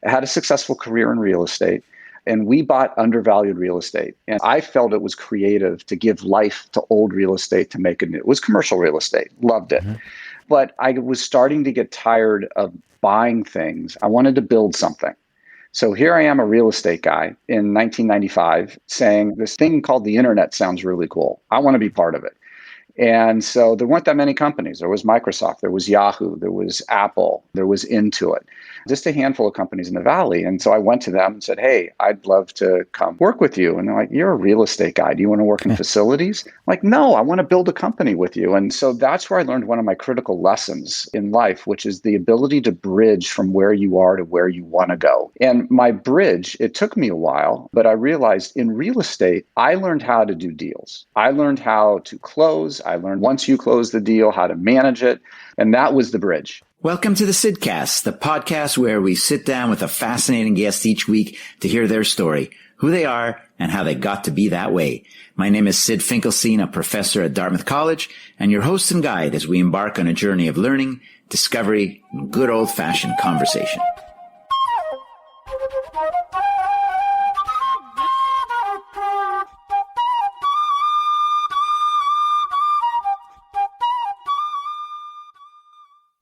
I had a successful career in real estate, and we bought undervalued real estate. And I felt it was creative to give life to old real estate to make it new. It was commercial real estate, loved it. But I was starting to get tired of buying things. I wanted to build something. So here I am, a real estate guy in 1995 saying this thing called the internet sounds really cool. I want to be part of it. And so there weren't that many companies. There was Microsoft, there was Yahoo, there was Apple, there was Intuit, just a handful of companies in the Valley. And so I went to them and said, hey, I'd love to come work with you. And they're like, you're a real estate guy. Do you want to work in facilities? I'm like, no, I want to build a company with you. And so that's where I learned one of my critical lessons in life, which is the ability to bridge from where you are to where you want to go. And my bridge, it took me a while, but I realized in real estate, I learned how to do deals. I learned how to close. I learned once you close the deal, how to manage it. And that was the bridge. Welcome to the Sidcast, the podcast where we sit down with a fascinating guest each week to hear their story, who they are, and how they got to be that way. My name is Sid Finkelstein, a professor at Dartmouth College, and your host and guide as we embark on a journey of learning, discovery, and good old-fashioned conversation.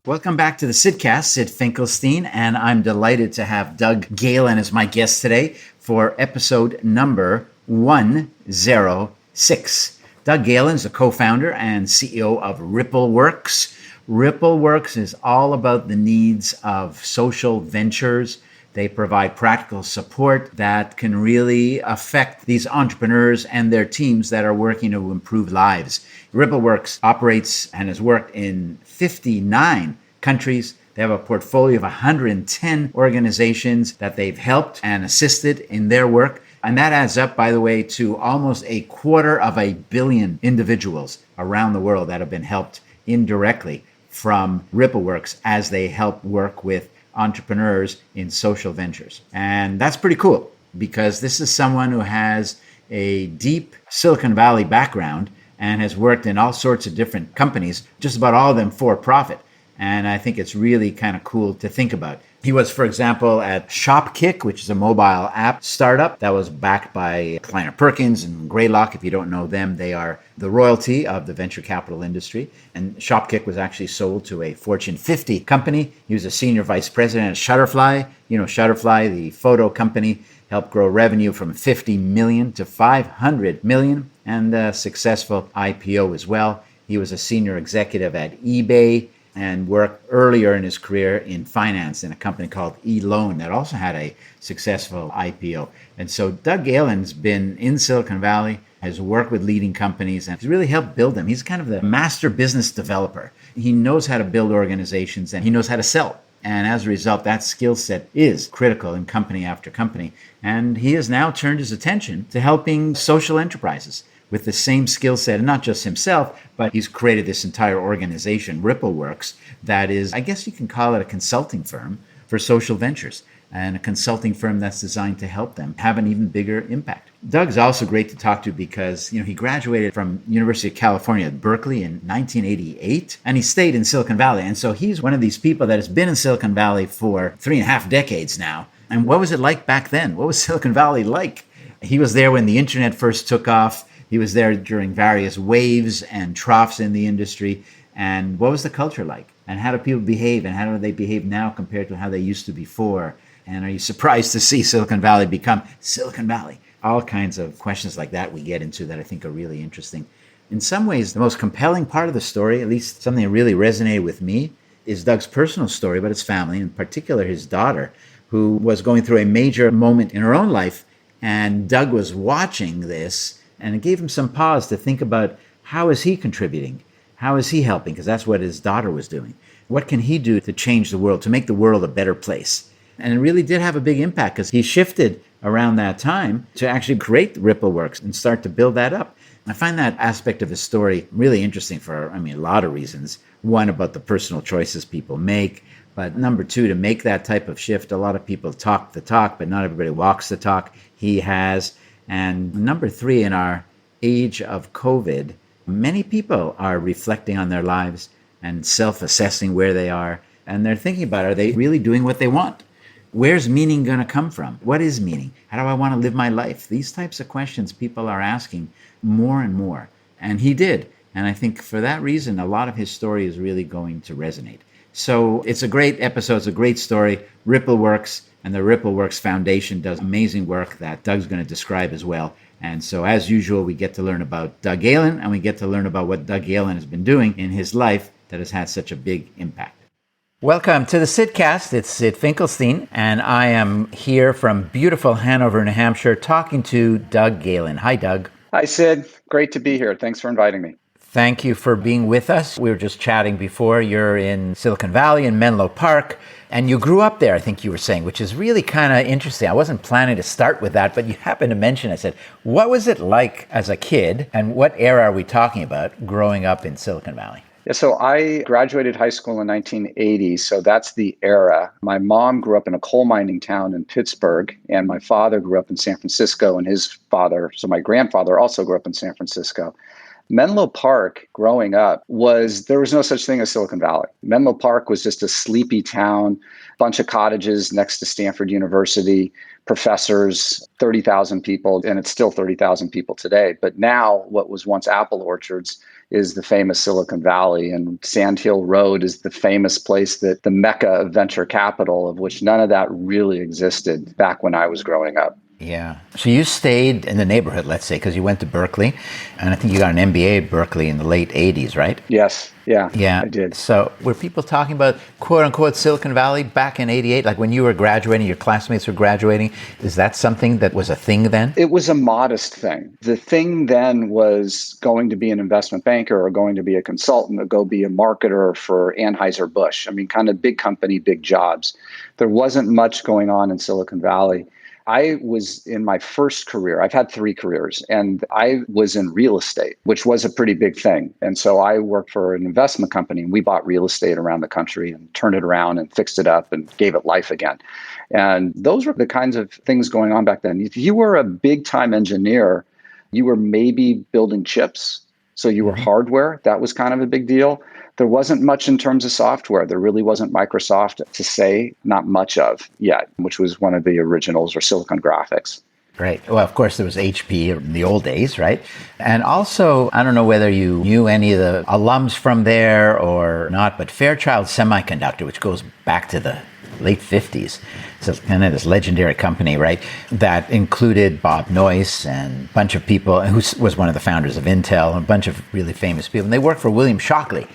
Welcome back to the Sidcast, Sid Finkelstein, and I'm delighted to have Doug Galen as my guest today for episode number 106. Doug Galen is the co-founder and CEO of RippleWorks. RippleWorks is all about the needs of social ventures. They provide practical support that can really affect these entrepreneurs and their teams that are working to improve lives. RippleWorks operates and has worked in 59 countries. They have a portfolio of 110 organizations that they've helped and assisted in their work. And that adds up, by the way, to almost 250 million individuals around the world that have been helped indirectly from RippleWorks as they help work with entrepreneurs in social ventures. And that's pretty cool because this is someone who has a deep Silicon Valley background and has worked in all sorts of different companies, just about all of them for profit. And I think it's really kind of cool to think about. He was, for example, at Shopkick, which is a mobile app startup that was backed by Kleiner Perkins and Greylock. If you don't know them, they are the royalty of the venture capital industry. And Shopkick was actually sold to a Fortune 50 company. He was a senior vice president at Shutterfly. You know, Shutterfly, the photo company, helped grow revenue from 50 million to 500 million and a successful IPO as well. He was a senior executive at eBay and worked earlier in his career in finance in a company called eLoan that also had a successful IPO. And so Doug Galen's been in Silicon Valley, has worked with leading companies, and he's really helped build them. He's kind of the master business developer. He knows how to build organizations and he knows how to sell. And as a result, that skill set is critical in company after company. And he has now turned his attention to helping social enterprises with the same skill set, and not just himself, but he's created this entire organization, RippleWorks, that is, I guess you can call it a consulting firm for social ventures, and a consulting firm that's designed to help them have an even bigger impact. Doug's also great to talk to because, he graduated from University of California at Berkeley in 1988, and he stayed in Silicon Valley. And so he's one of these people that has been in Silicon Valley for 3.5 decades now. And what was it like back then? What was Silicon Valley like? He was there when the internet first took off. He was there during various waves and troughs in the industry. And what was the culture like? And how do people behave? And how do they behave now compared to how they used to before? And are you surprised to see Silicon Valley become Silicon Valley? All kinds of questions like that we get into that I think are really interesting. In some ways, the most compelling part of the story, at least something that really resonated with me, is Doug's personal story about his family, in particular his daughter, who was going through a major moment in her own life. And Doug was watching this, and it gave him some pause to think about how is he contributing? How is he helping? Because that's what his daughter was doing. What can he do to change the world, to make the world a better place? And it really did have a big impact because he shifted around that time to actually create RippleWorks and start to build that up. I find that aspect of his story really interesting for, a lot of reasons. One, about the personal choices people make. But number two, to make that type of shift, a lot of people talk the talk, but not everybody walks the talk. He has. And number three, in our age of COVID, many people are reflecting on their lives and self-assessing where they are. And they're thinking about, are they really doing what they want? Where's meaning going to come from? What is meaning? How do I want to live my life? These types of questions people are asking more and more. And he did. And I think for that reason, a lot of his story is really going to resonate. So it's a great episode. It's a great story. RippleWorks and the RippleWorks Foundation does amazing work that Doug's going to describe as well. And so, as usual, we get to learn about Doug Galen, and we get to learn about what Doug Galen has been doing in his life that has had such a big impact. Welcome to the Sidcast. It's Sid Finkelstein, and I am here from beautiful Hanover, New Hampshire, talking to Doug Galen. Hi, Doug. Hi, Sid. Great to be here. Thanks for inviting me. Thank you for being with us. We were just chatting before. You're in Silicon Valley, in Menlo Park, and you grew up there, I think you were saying, which is really kind of interesting. I wasn't planning to start with that, but you happened to mention, I said, what was it like as a kid, and what era are we talking about growing up in Silicon Valley? Yeah, so I graduated high school in 1980, so that's the era. My mom grew up in a coal mining town in Pittsburgh, and my father grew up in San Francisco, and his father, so my grandfather also grew up in San Francisco. Menlo Park, growing up, there was no such thing as Silicon Valley. Menlo Park was just a sleepy town, bunch of cottages next to Stanford University, professors, 30,000 people, and it's still 30,000 people today. But now what was once apple orchards is the famous Silicon Valley, and Sand Hill Road is the famous place, that the mecca of venture capital, of which none of that really existed back when I was growing up. Yeah. So you stayed in the neighborhood, let's say, because you went to Berkeley, and I think you got an MBA at Berkeley in the late 80s, right? Yes. Yeah, I did. So were people talking about quote unquote Silicon Valley back in 88? Like when you were graduating, your classmates were graduating, is that something that was a thing then? It was a modest thing. The thing then was going to be an investment banker or going to be a consultant or go be a marketer for Anheuser-Busch. I mean, kind of big company, big jobs. There wasn't much going on in Silicon Valley. I was in my first career. I've had 3 careers, and I was in real estate, which was a pretty big thing. And so I worked for an investment company, and we bought real estate around the country and turned it around and fixed it up and gave it life again. And those were the kinds of things going on back then. If you were a big time engineer, you were maybe building chips. So you were hardware. That was kind of a big deal. There wasn't much in terms of software. There really wasn't Microsoft to say, not much of yet, which was one of the originals, or Silicon Graphics. Right. Well, of course, there was HP in the old days, right? And also, I don't know whether you knew any of the alums from there or not, but Fairchild Semiconductor, which goes back to the late 50s. So kind of this legendary company, right, that included Bob Noyce and a bunch of people, who was one of the founders of Intel, and a bunch of really famous people. And they worked for William Shockley,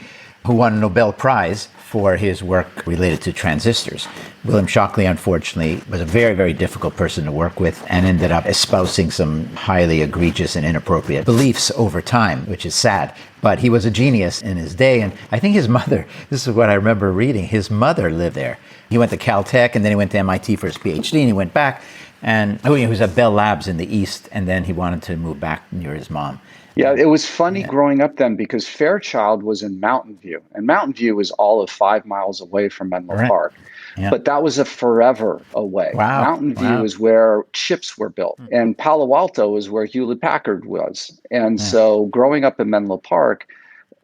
who won a Nobel Prize for his work related to transistors. William Shockley, unfortunately, was a very, very difficult person to work with and ended up espousing some highly egregious and inappropriate beliefs over time, which is sad. But he was a genius in his day. And I think his mother, this is what I remember reading, his mother lived there. He went to Caltech, and then he went to MIT for his PhD, and he went back. And he was at Bell Labs in the East, and then he wanted to move back near his mom. Yeah, it was funny growing up then, because Fairchild was in Mountain View, and Mountain View was all of 5 miles away from Menlo Park. Yeah. But that was a forever away. Wow. Mountain View is where chips were built, and Palo Alto is where Hewlett Packard was. And so growing up in Menlo Park,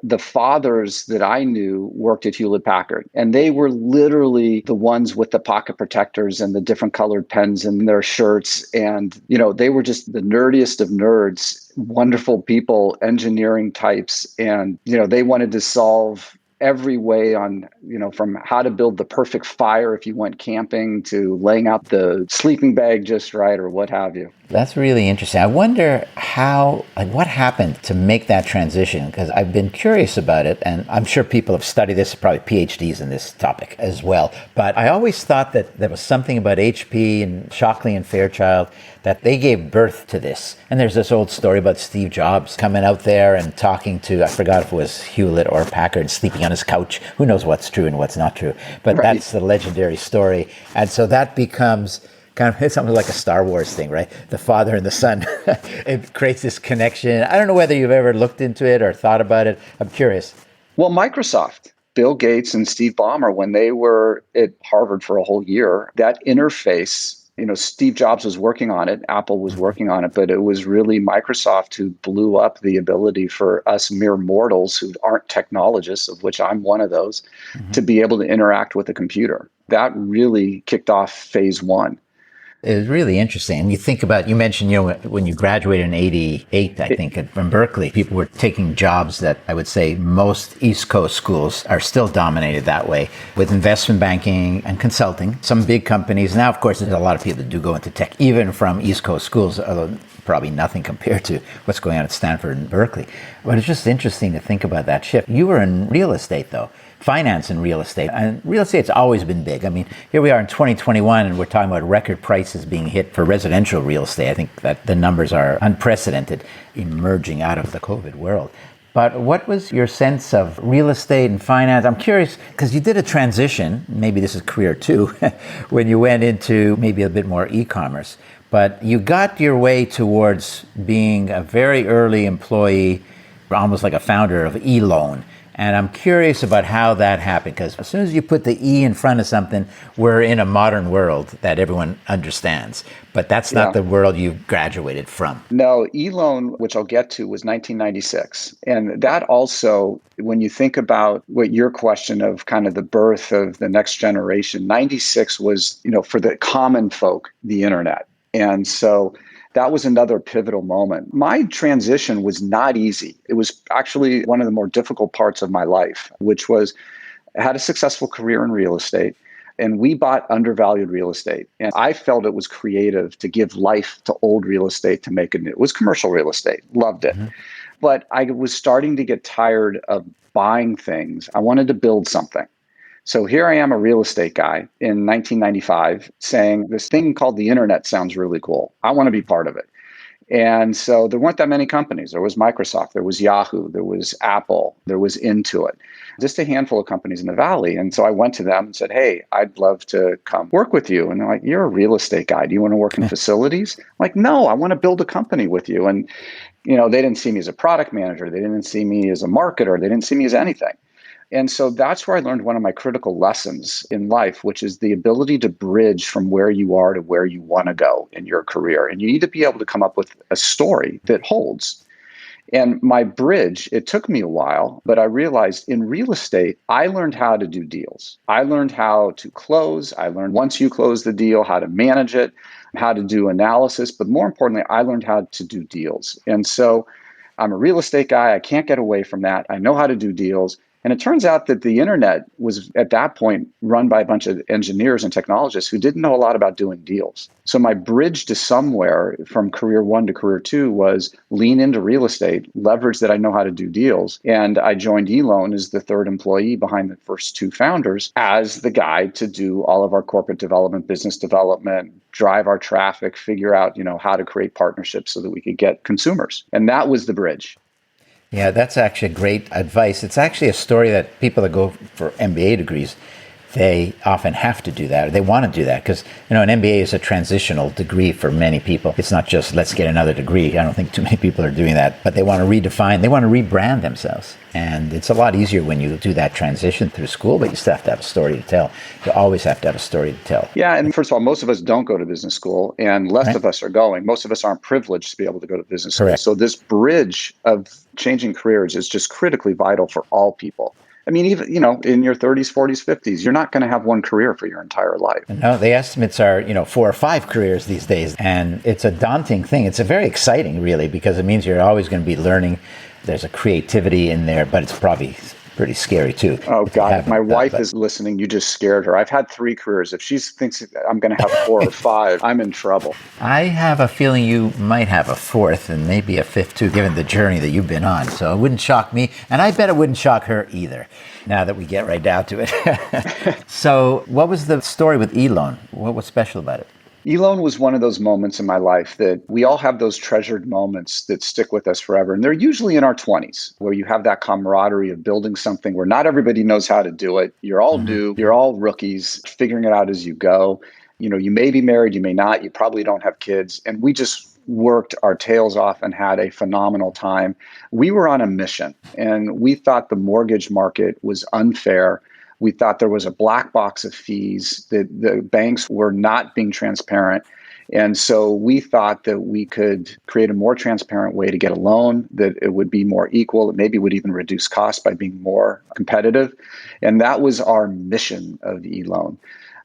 the fathers that I knew worked at Hewlett Packard, and they were literally the ones with the pocket protectors and the different colored pens in their shirts. And, they were just the nerdiest of nerds, wonderful people, engineering types. And, they wanted to solve every way on, from how to build the perfect fire if you went camping to laying out the sleeping bag just right or what have you. That's really interesting. I wonder what happened to make that transition, because I've been curious about it, and I'm sure people have studied this, probably PhDs in this topic as well. But I always thought that there was something about HP and Shockley and Fairchild that they gave birth to this. And there's this old story about Steve Jobs coming out there and talking to, I forgot if it was Hewlett or Packard, sleeping on his couch. Who knows what's true and what's not true. But That's the legendary story. And so that becomes kind of, it's almost like a Star Wars thing, right? The father and the son. It creates this connection. I don't know whether you've ever looked into it or thought about it. I'm curious. Well, Microsoft, Bill Gates and Steve Ballmer, when they were at Harvard for a whole year, that interface, Steve Jobs was working on it, Apple was working on it, but it was really Microsoft who blew up the ability for us mere mortals who aren't technologists, of which I'm one of those, to be able to interact with a computer. That really kicked off phase one. It was really interesting. And you think about, you mentioned, when you graduated in 88, I think, from Berkeley, people were taking jobs that I would say most East Coast schools are still dominated that way, with investment banking and consulting. Some big companies. Now, of course, there's a lot of people that do go into tech, even from East Coast schools, although probably nothing compared to what's going on at Stanford and Berkeley. But it's just interesting to think about that shift. You were in real estate, though. Finance and real estate. And real estate's always been big. I mean, here we are in 2021 and we're talking about record prices being hit for residential real estate. I think that the numbers are unprecedented emerging out of the COVID world. But what was your sense of real estate and finance? I'm curious, because you did a transition, maybe this is career too, when you went into maybe a bit more e-commerce. But you got your way towards being a very early employee, almost like a founder of eLoan. And I'm curious about how that happened, because as soon as you put the E in front of something, we're in a modern world that everyone understands. But that's not the world you graduated from. No, eLoan, which I'll get to, was 1996. And that also, when you think about what your question of kind of the birth of the next generation, 96 was, for the common folk, the internet. And so that was another pivotal moment. My transition was not easy. It was actually one of the more difficult parts of my life, which was I had a successful career in real estate, and we bought undervalued real estate. And I felt it was creative to give life to old real estate to make it new. It was commercial real estate. Loved it. Mm-hmm. But I was starting to get tired of buying things. I wanted to build something. So here I am, a real estate guy in 1995 saying this thing called the internet sounds really cool. I want to be part of it. And so there weren't that many companies. There was Microsoft, there was Yahoo, there was Apple, there was Intuit, just a handful of companies in the Valley. And so I went to them and said, hey, I'd love to come work with you. And they're like, you're a real estate guy. Do you want to work in facilities? I'm like, no, I want to build a company with you. And, they didn't see me as a product manager. They didn't see me as a marketer. They didn't see me as anything. And so that's where I learned one of my critical lessons in life, which is the ability to bridge from where you are to where you want to go in your career. And you need to be able to come up with a story that holds. And my bridge, it took me a while, but I realized in real estate, I learned how to do deals. I learned how to close. I learned once you close the deal, how to manage it, how to do analysis. But more importantly, I learned how to do deals. And so I'm a real estate guy. I can't get away from that. I know how to do deals. And it turns out that the internet was at that point run by a bunch of engineers and technologists who didn't know a lot about doing deals. So my bridge to somewhere from career one to career two was lean into real estate, leverage that I know how to do deals. And I joined eLoan as the third employee behind the first two founders as the guy to do all of our corporate development, business development, drive our traffic, figure out, how to create partnerships so that we could get consumers. And that was the bridge. Yeah, that's actually great advice. It's actually a story that people that go for MBA degrees, they often have to do that. Or they want to do that because, an MBA is a transitional degree for many people. It's not just let's get another degree. I don't think too many people are doing that, but they want to redefine, they want to rebrand themselves. And it's a lot easier when you do that transition through school, but you still have to have a story to tell. You always have to have a story to tell. Yeah, and first of all, most of us don't go to business school, and less of us are going. Most of us aren't privileged to be able to go to business school. Correct. So this bridge of changing careers is just critically vital for all people. I mean, even, in your 30s, 40s, 50s, you're not going to have one career for your entire life. No, the estimates are, 4 or 5 careers these days. And it's a daunting thing. It's a very exciting, really, because it means you're always going to be learning. There's a creativity in there, but it's probably pretty scary too. Oh God, if my wife is listening, you just scared her. I've had 3 careers. If she thinks I'm going to have 4 or 5, I'm in trouble. I have a feeling you might have a 4th and maybe a 5th too, given the journey that you've been on. So it wouldn't shock me. And I bet it wouldn't shock her either, now that we get right down to it. So what was the story with eLoan? What was special about it? eLoan was one of those moments in my life that we all have those treasured moments that stick with us forever. And they're usually in our 20s, where you have that camaraderie of building something where not everybody knows how to do it. You're all new, you're all rookies, figuring it out as you go. You may be married, you may not, you probably don't have kids. And we just worked our tails off and had a phenomenal time. We were on a mission, and we thought the mortgage market was unfair. We thought there was a black box of fees, that the banks were not being transparent. And so we thought that we could create a more transparent way to get a loan, that it would be more equal, that maybe would even reduce costs by being more competitive. And that was our mission of eLoan.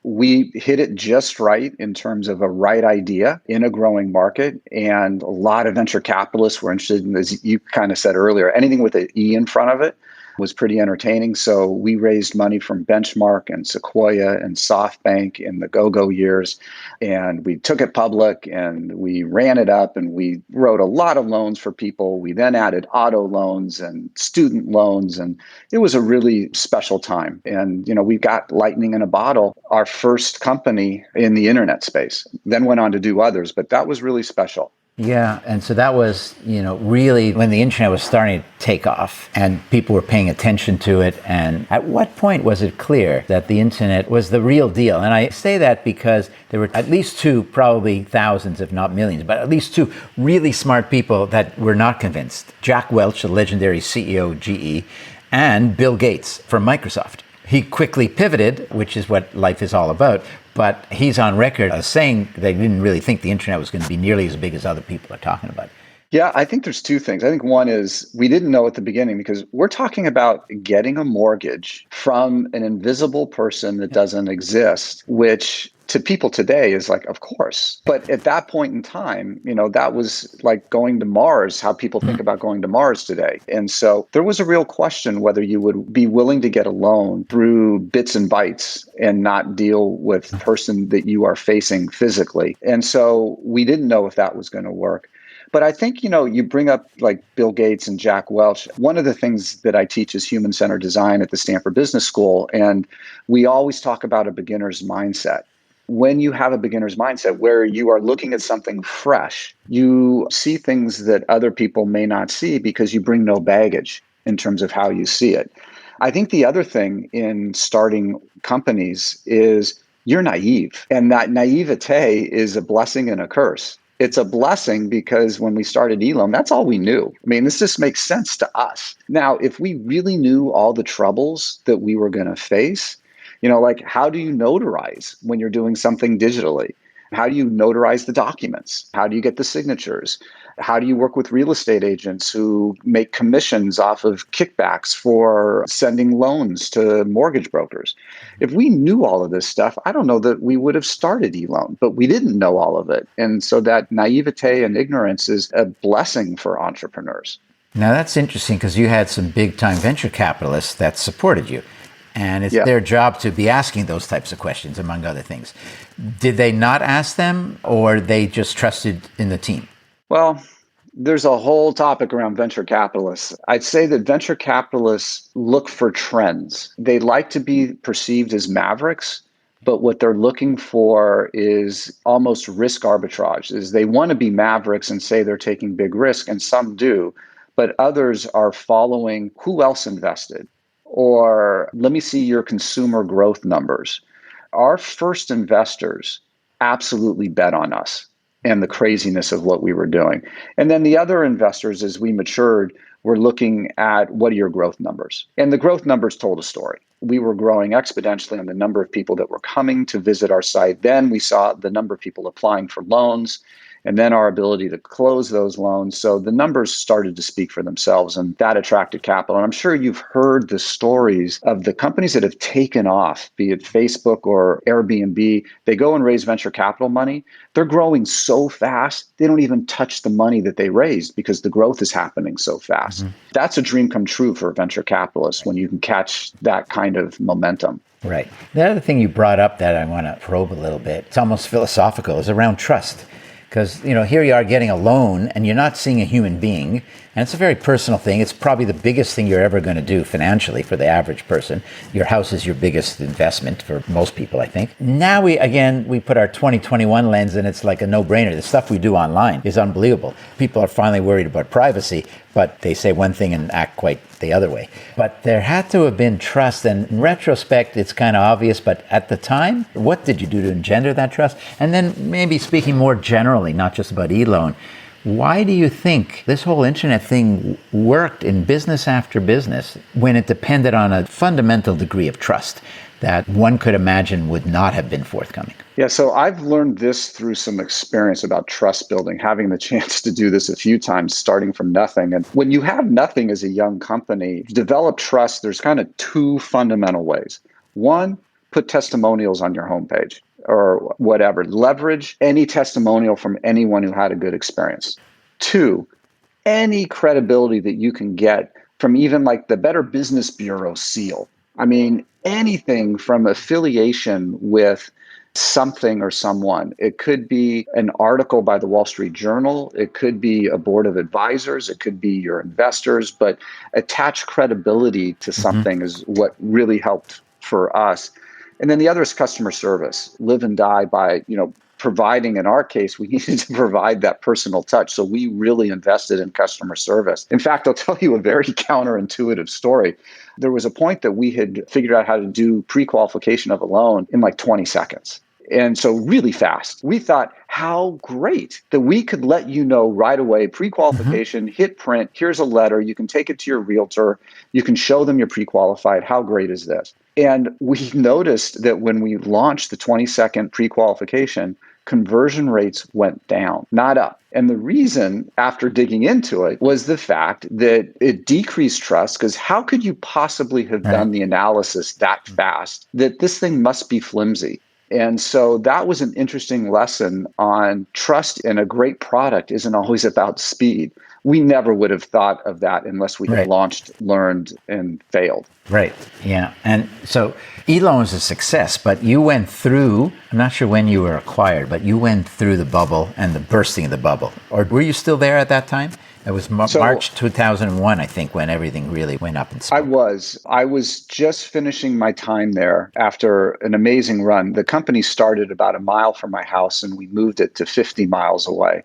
We hit it just right in terms of a right idea in a growing market. And a lot of venture capitalists were interested in, as you kind of said earlier, anything with an E in front of it was pretty entertaining. So we raised money from Benchmark and Sequoia and SoftBank in the go-go years. And we took it public and we ran it up and we wrote a lot of loans for people. We then added auto loans and student loans. And it was a really special time. And, we got lightning in a bottle, our first company in the internet space, then went on to do others. But that was really special. Yeah. And so that was, really when the internet was starting to take off and people were paying attention to it. And at what point was it clear that the internet was the real deal? And I say that because there were at least two, probably thousands, if not millions, but at least two really smart people that were not convinced. Jack Welch, the legendary CEO of GE, and Bill Gates from Microsoft. He quickly pivoted, which is what life is all about. But he's on record as saying they didn't really think the internet was going to be nearly as big as other people are talking about. Yeah, I think there's two things. I think one is we didn't know at the beginning because we're talking about getting a mortgage from an invisible person that doesn't exist, which to people today is like, of course. But at that point in time, that was like going to Mars, how people think about going to Mars today. And so there was a real question whether you would be willing to get a loan through bits and bytes and not deal with the person that you are facing physically. And so we didn't know if that was going to work. But I think, you bring up like Bill Gates and Jack Welch. One of the things that I teach is human-centered design at the Stanford Business School. And we always talk about a beginner's mindset. When you have a beginner's mindset where you are looking at something fresh, you see things that other people may not see because you bring no baggage in terms of how you see it. I think the other thing in starting companies is you're naive. And that naivete is a blessing and a curse. It's a blessing because when we started Elon, that's all we knew. I mean, this just makes sense to us. Now, if we really knew all the troubles that we were going to face, like how do you notarize when you're doing something digitally? How do you notarize the documents? How do you get the signatures? How do you work with real estate agents who make commissions off of kickbacks for sending loans to mortgage brokers? If we knew all of this stuff, I don't know that we would have started Elon, but we didn't know all of it. And so that naivete and ignorance is a blessing for entrepreneurs. Now, that's interesting because you had some big time venture capitalists that supported you. And it's their job to be asking those types of questions, among other things. Did they not ask them, or they just trusted in the team? Well, there's a whole topic around venture capitalists. I'd say that venture capitalists look for trends. They like to be perceived as mavericks, but what they're looking for is almost risk arbitrage. Is they want to be mavericks and say they're taking big risk, and some do, but others are following who else invested. Or let me see your consumer growth numbers. Our first investors absolutely bet on us and the craziness of what we were doing. And then the other investors, as we matured, were looking at what are your growth numbers? And the growth numbers told a story. We were growing exponentially on the number of people that were coming to visit our site. Then we saw the number of people applying for loans, and then our ability to close those loans. So the numbers started to speak for themselves, and that attracted capital. And I'm sure you've heard the stories of the companies that have taken off, be it Facebook or Airbnb. They go and raise venture capital money. They're growing so fast, they don't even touch the money that they raised because the growth is happening so fast. Mm-hmm. That's a dream come true for venture capitalists when you can catch that kind of momentum. Right. The other thing you brought up that I want to probe a little bit, it's almost philosophical, is around trust. Because, here you are getting a loan and you're not seeing a human being. And it's a very personal thing. It's probably the biggest thing you're ever going to do financially for the average person. Your house is your biggest investment for most people, I think. Now we put our 2021 lens and it's like a no-brainer. The stuff we do online is unbelievable. People are finally worried about privacy, but they say one thing and act quite the other way. But there had to have been trust. And in retrospect, it's kind of obvious. But at the time, what did you do to engender that trust? And then maybe speaking more generally, not just about Elon, why do you think this whole internet thing worked in business after business when it depended on a fundamental degree of trust that one could imagine would not have been forthcoming? Yeah, so I've learned this through some experience about trust building, having the chance to do this a few times, starting from nothing. And when you have nothing as a young company, to develop trust, there's kind of two fundamental ways. One, put testimonials on your homepage or whatever. Leverage any testimonial from anyone who had a good experience. 2, any credibility that you can get from even like the Better Business Bureau seal. I mean, anything from affiliation with something or someone. It could be an article by the Wall Street Journal. It could be a board of advisors. It could be your investors, but attach credibility to something is what really helped for us. And then the other is customer service. Live and die by, providing, in our case, we needed to provide that personal touch. So we really invested in customer service. In fact, I'll tell you a very counterintuitive story. There was a point that we had figured out how to do pre-qualification of a loan in like 20 seconds. And so really fast. We thought, how great that we could let you know right away, pre-qualification, hit print, here's a letter, you can take it to your realtor, you can show them you're pre-qualified. How great is this? And we noticed that when we launched the 20-second pre-qualification, conversion rates went down, not up. And the reason, after digging into it, was the fact that it decreased trust, because how could you possibly have done the analysis that fast that this thing must be flimsy? And so that was an interesting lesson on trust in a great product isn't always about speed. We never would have thought of that unless we had launched, learned, and failed. Right. Yeah. And so eLoan was a success, but you went through, I'm not sure when you were acquired, but you went through the bubble and the bursting of the bubble. Or were you still there at that time? It was March 2001, I think, when everything really went up in smoke. I was just finishing my time there after an amazing run. The company started about a mile from my house, and we moved it to 50 miles away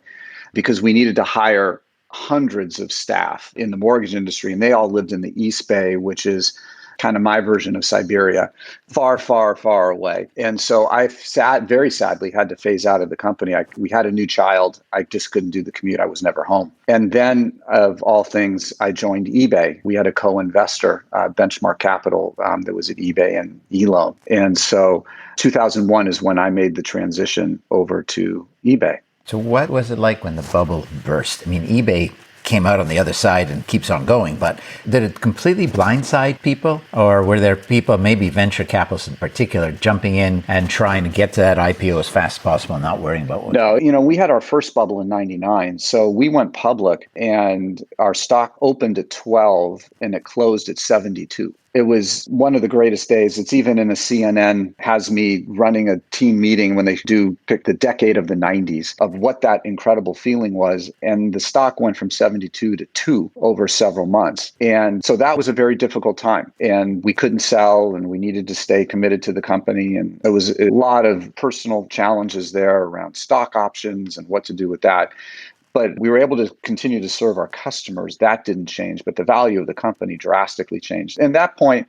because we needed to hire hundreds of staff in the mortgage industry, and they all lived in the East Bay, which is kind of my version of Siberia, far, far, far away. And so I very sadly had to phase out of the company. We had a new child. I just couldn't do the commute. I was never home. And then, of all things, I joined eBay. We had a co-investor, Benchmark Capital, that was at eBay and eLoan. And so 2001 is when I made the transition over to eBay. So what was it like when the bubble burst? I mean, eBay came out on the other side and keeps on going, but did it completely blindside people? Or were there people, maybe venture capitalists in particular, jumping in and trying to get to that IPO as fast as possible and not worrying about what? No, we had our first bubble in 99. So we went public and our stock opened at 12 and it closed at 72. It was one of the greatest days. It's even in a CNN has me running a team meeting when they do pick the decade of the 90s of what that incredible feeling was. And the stock went from 72 to 2 over several months. And so that was a very difficult time. And we couldn't sell and we needed to stay committed to the company. And there was a lot of personal challenges there around stock options and what to do with that. But we were able to continue to serve our customers. That didn't change, but the value of the company drastically changed. And at that point,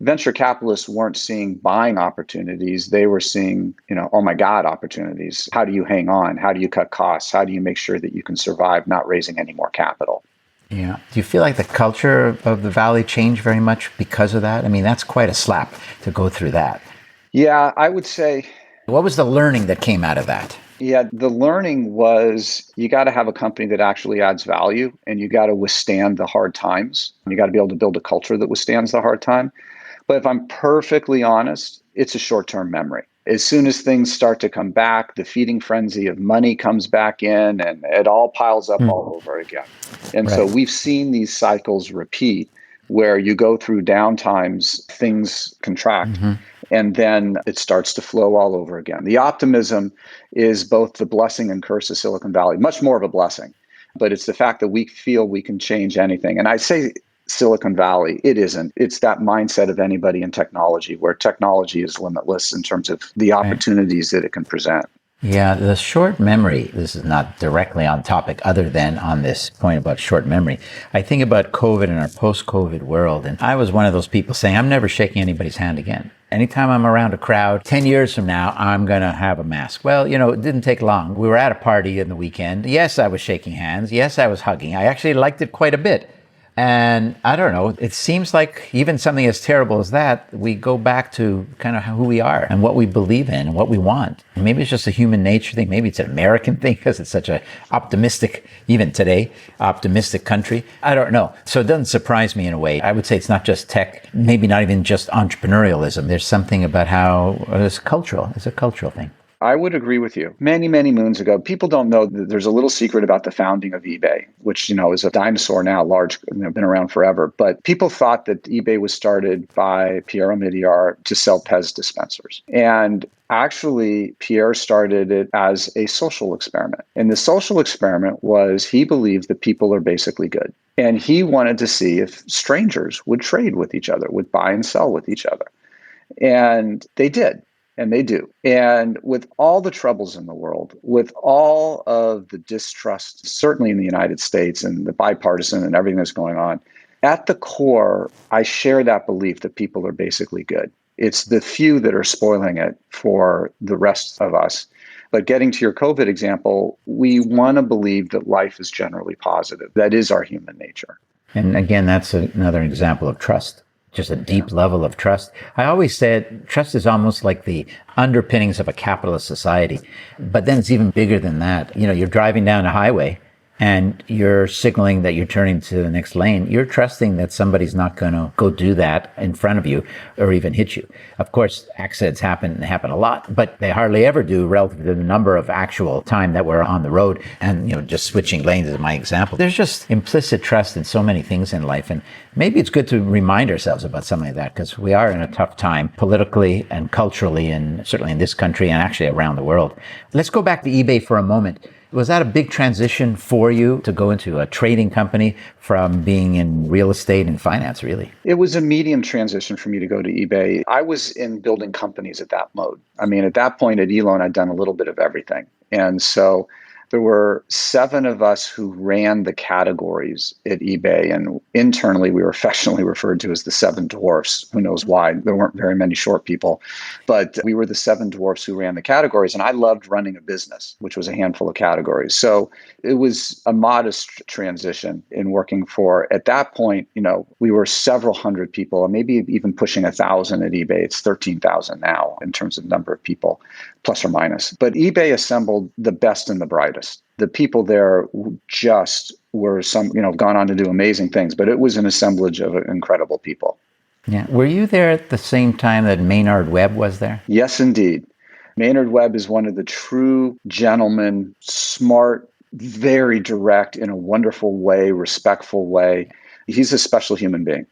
venture capitalists weren't seeing buying opportunities. They were seeing, oh my God, opportunities. How do you hang on? How do you cut costs? How do you make sure that you can survive not raising any more capital? Yeah. Do you feel like the culture of the Valley changed very much because of that? I mean, that's quite a slap to go through that. Yeah, I would say. What was the learning that came out of that? Yeah, the learning was you got to have a company that actually adds value and you got to withstand the hard times. You got to be able to build a culture that withstands the hard time. But if I'm perfectly honest, it's a short-term memory. As soon as things start to come back, the feeding frenzy of money comes back in and it all piles up all over again. And so we've seen these cycles repeat where you go through downtimes, things contract. And then it starts to flow all over again. The optimism is both the blessing and curse of Silicon Valley, much more of a blessing, but it's the fact that we feel we can change anything. And I say Silicon Valley, it isn't. It's that mindset of anybody in technology where technology is limitless in terms of the opportunities that it can present. Yeah, the short memory, this is not directly on topic other than on this point about short memory. I think about COVID and our post-COVID world, and I was one of those people saying, I'm never shaking anybody's hand again. Anytime I'm around a crowd, 10 years from now, I'm going to have a mask. Well, it didn't take long. We were at a party in the weekend. Yes, I was shaking hands. Yes, I was hugging. I actually liked it quite a bit. And I don't know, it seems like even something as terrible as that, we go back to kind of who we are and what we believe in and what we want. Maybe it's just a human nature thing. Maybe it's an American thing because it's such a optimistic, even today, optimistic country. I don't know. So it doesn't surprise me in a way. I would say it's not just tech, maybe not even just entrepreneurialism. There's something about how it's cultural. It's a cultural thing. I would agree with you. Many, many moons ago, people don't know that there's a little secret about the founding of eBay, which, is a dinosaur now, large, been around forever. But people thought that eBay was started by Pierre Omidyar to sell Pez dispensers. And actually, Pierre started it as a social experiment. And the social experiment was he believed that people are basically good. And he wanted to see if strangers would trade with each other, would buy and sell with each other. And they did. And they do. And with all the troubles in the world, with all of the distrust, certainly in the United States and the bipartisan and everything that's going on, at the core, I share that belief that people are basically good. It's the few that are spoiling it for the rest of us. But getting to your COVID example, we want to believe that life is generally positive. That is our human nature. And again, that's another example of trust. Just a deep level of trust. I always said trust is almost like the underpinnings of a capitalist society, but then it's even bigger than that. You're driving down a highway and you're signaling that you're turning to the next lane. You're trusting that somebody's not going to go do that in front of you or even hit you. Of course, accidents happen and happen a lot, but they hardly ever do relative to the number of actual time that we're on the road and, just switching lanes is my example. There's just implicit trust in so many things in life. And maybe it's good to remind ourselves about something like that because we are in a tough time politically and culturally and certainly in this country and actually around the world. Let's go back to eBay for a moment. Was that a big transition for you to go into a trading company from being in real estate and finance, really? It was a medium transition for me to go to eBay. I was in building companies at that mode. At that point at Elon, I'd done a little bit of everything. And so there were 7 of us who ran the categories at eBay. And internally, we were affectionately referred to as the 7 dwarfs. Who knows why? There weren't very many short people. But we were the 7 dwarfs who ran the categories. And I loved running a business, which was a handful of categories. So it was a modest transition in working for, at that point, we were several hundred people, and maybe even pushing 1,000 at eBay. It's 13,000 now in terms of number of people, plus or minus. But eBay assembled the best and the brightest. The people there just were gone on to do amazing things, but it was an assemblage of incredible people. Yeah. Were you there at the same time that Maynard Webb was there? Yes, indeed. Maynard Webb is one of the true gentlemen, smart, very direct in a wonderful way, respectful way. He's a special human being.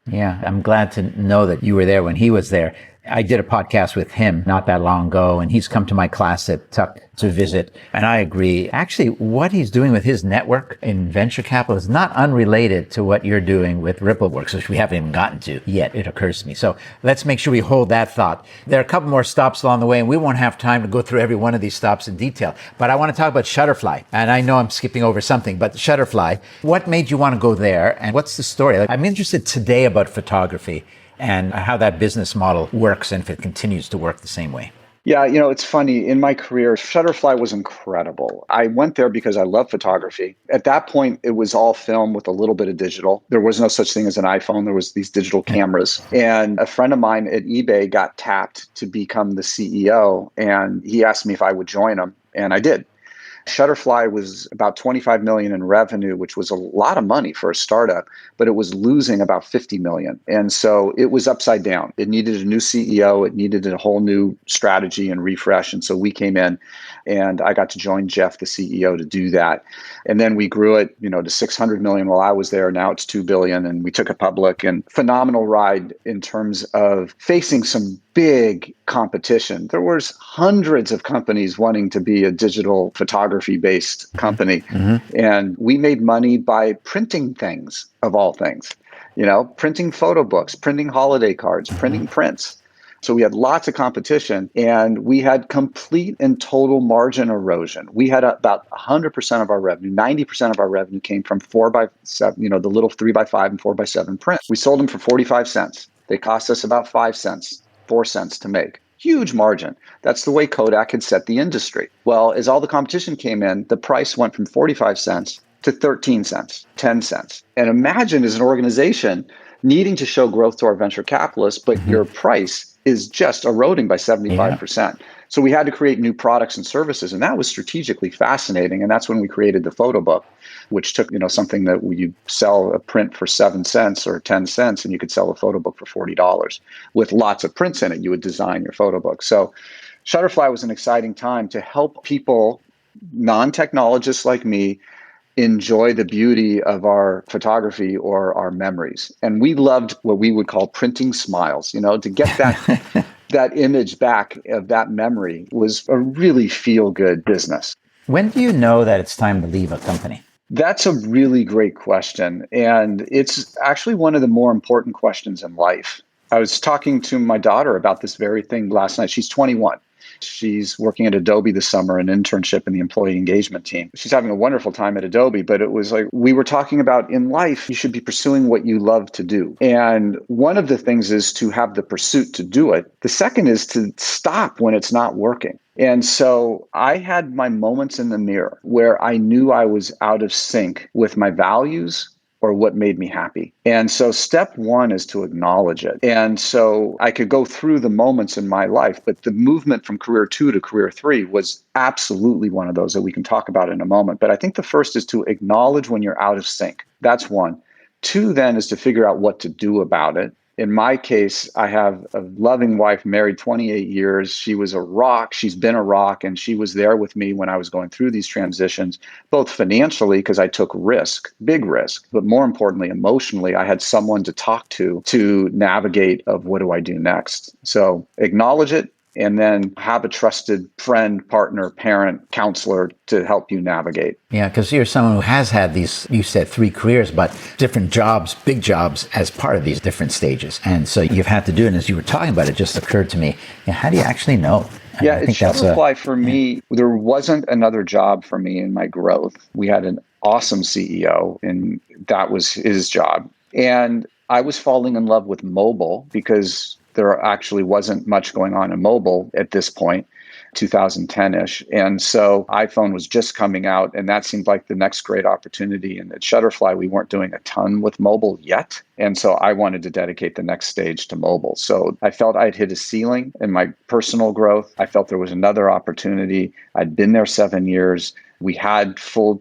Yeah, I'm glad to know that you were there when he was there. I did a podcast with him not that long ago, and he's come to my class at Tuck to visit. And I agree. Actually, what he's doing with his network in venture capital is not unrelated to what you're doing with RippleWorks, which we haven't even gotten to yet, it occurs to me. So let's make sure we hold that thought. There are a couple more stops along the way, and we won't have time to go through every one of these stops in detail. But I want to talk about Shutterfly. And I know I'm skipping over something, but Shutterfly, what made you want to go there? And what's the story? I'm interested today about photography and how that business model works and if it continues to work the same way. Yeah, it's funny. In my career, Shutterfly was incredible. I went there because I love photography. At that point, it was all film with a little bit of digital. There was no such thing as an iPhone. There was these digital cameras. And a friend of mine at eBay got tapped to become the CEO, and he asked me if I would join him, and I did. Shutterfly was about 25 million in revenue, which was a lot of money for a startup, but it was losing about 50 million. And so it was upside down. It needed a new CEO. It needed a whole new strategy and refresh. And so we came in and I got to join Jeff, the CEO, to do that. And then we grew it, to 600 million while I was there. Now it's 2 billion and we took it public, and phenomenal ride in terms of facing some big competition. There was hundreds of companies wanting to be a digital photography-based company. Mm-hmm. And we made money by printing things, of all things, printing photo books, printing holiday cards, printing prints. So we had lots of competition, and we had complete and total margin erosion. We had about 100% of our revenue, 90% of our revenue came from 4x7, the little 3x5 and 4x7 prints. We sold them for 45 cents. They cost us about 5 cents. 4 cents to make. Huge margin. That's the way Kodak had set the industry. Well, as all the competition came in, the price went from 45 cents to to 13 cents, 10 cents. And imagine as an organization needing to show growth to our venture capitalists, but your price is just eroding by 75%. So we had to create new products and services, and that was strategically fascinating. And that's when we created the photo book, which took, something that you sell a print for 7 cents or 10 cents, and you could sell a photo book for $40 with lots of prints in it. You would design your photo book. So Shutterfly was an exciting time to help people, non-technologists like me, enjoy the beauty of our photography or our memories. And we loved what we would call printing smiles, to get that that image back of that memory was a really feel-good business. When do you know that it's time to leave a company? That's a really great question. And it's actually one of the more important questions in life. I was talking to my daughter about this very thing last night. She's 21. She's working at Adobe this summer, an internship in the employee engagement team. She's having a wonderful time at Adobe, but it was like we were talking about in life, you should be pursuing what you love to do. And one of the things is to have the pursuit to do it. The second is to stop when it's not working. And so I had my moments in the mirror where I knew I was out of sync with my values or what made me happy. And so step one is to acknowledge it. And so I could go through the moments in my life, but the movement from career 2 to career 3 was absolutely one of those that we can talk about in a moment. But I think the first is to acknowledge when you're out of sync. That's one. 2 then is to figure out what to do about it. In my case, I have a loving wife, married 28 years. She was a rock. She's been a rock. And she was there with me when I was going through these transitions, both financially, because I took risk, big risk, but more importantly, emotionally, I had someone to talk to navigate of what do I do next. So acknowledge it, and then have a trusted friend, partner, parent, counselor to help you navigate. Yeah, because you're someone who has had these, you said 3 careers, but different jobs, big jobs as part of these different stages. And so you've had to do it. And as you were talking about it, just occurred to me, how do you actually know? Yeah, at Shutterfly for me, there wasn't another job for me in my growth. We had an awesome CEO, and that was his job. And I was falling in love with mobile because there actually wasn't much going on in mobile at this point, 2010-ish. And so iPhone was just coming out, and that seemed like the next great opportunity. And at Shutterfly, we weren't doing a ton with mobile yet. And so I wanted to dedicate the next stage to mobile. So I felt I'd hit a ceiling in my personal growth. I felt there was another opportunity. I'd been there 7 years. We had full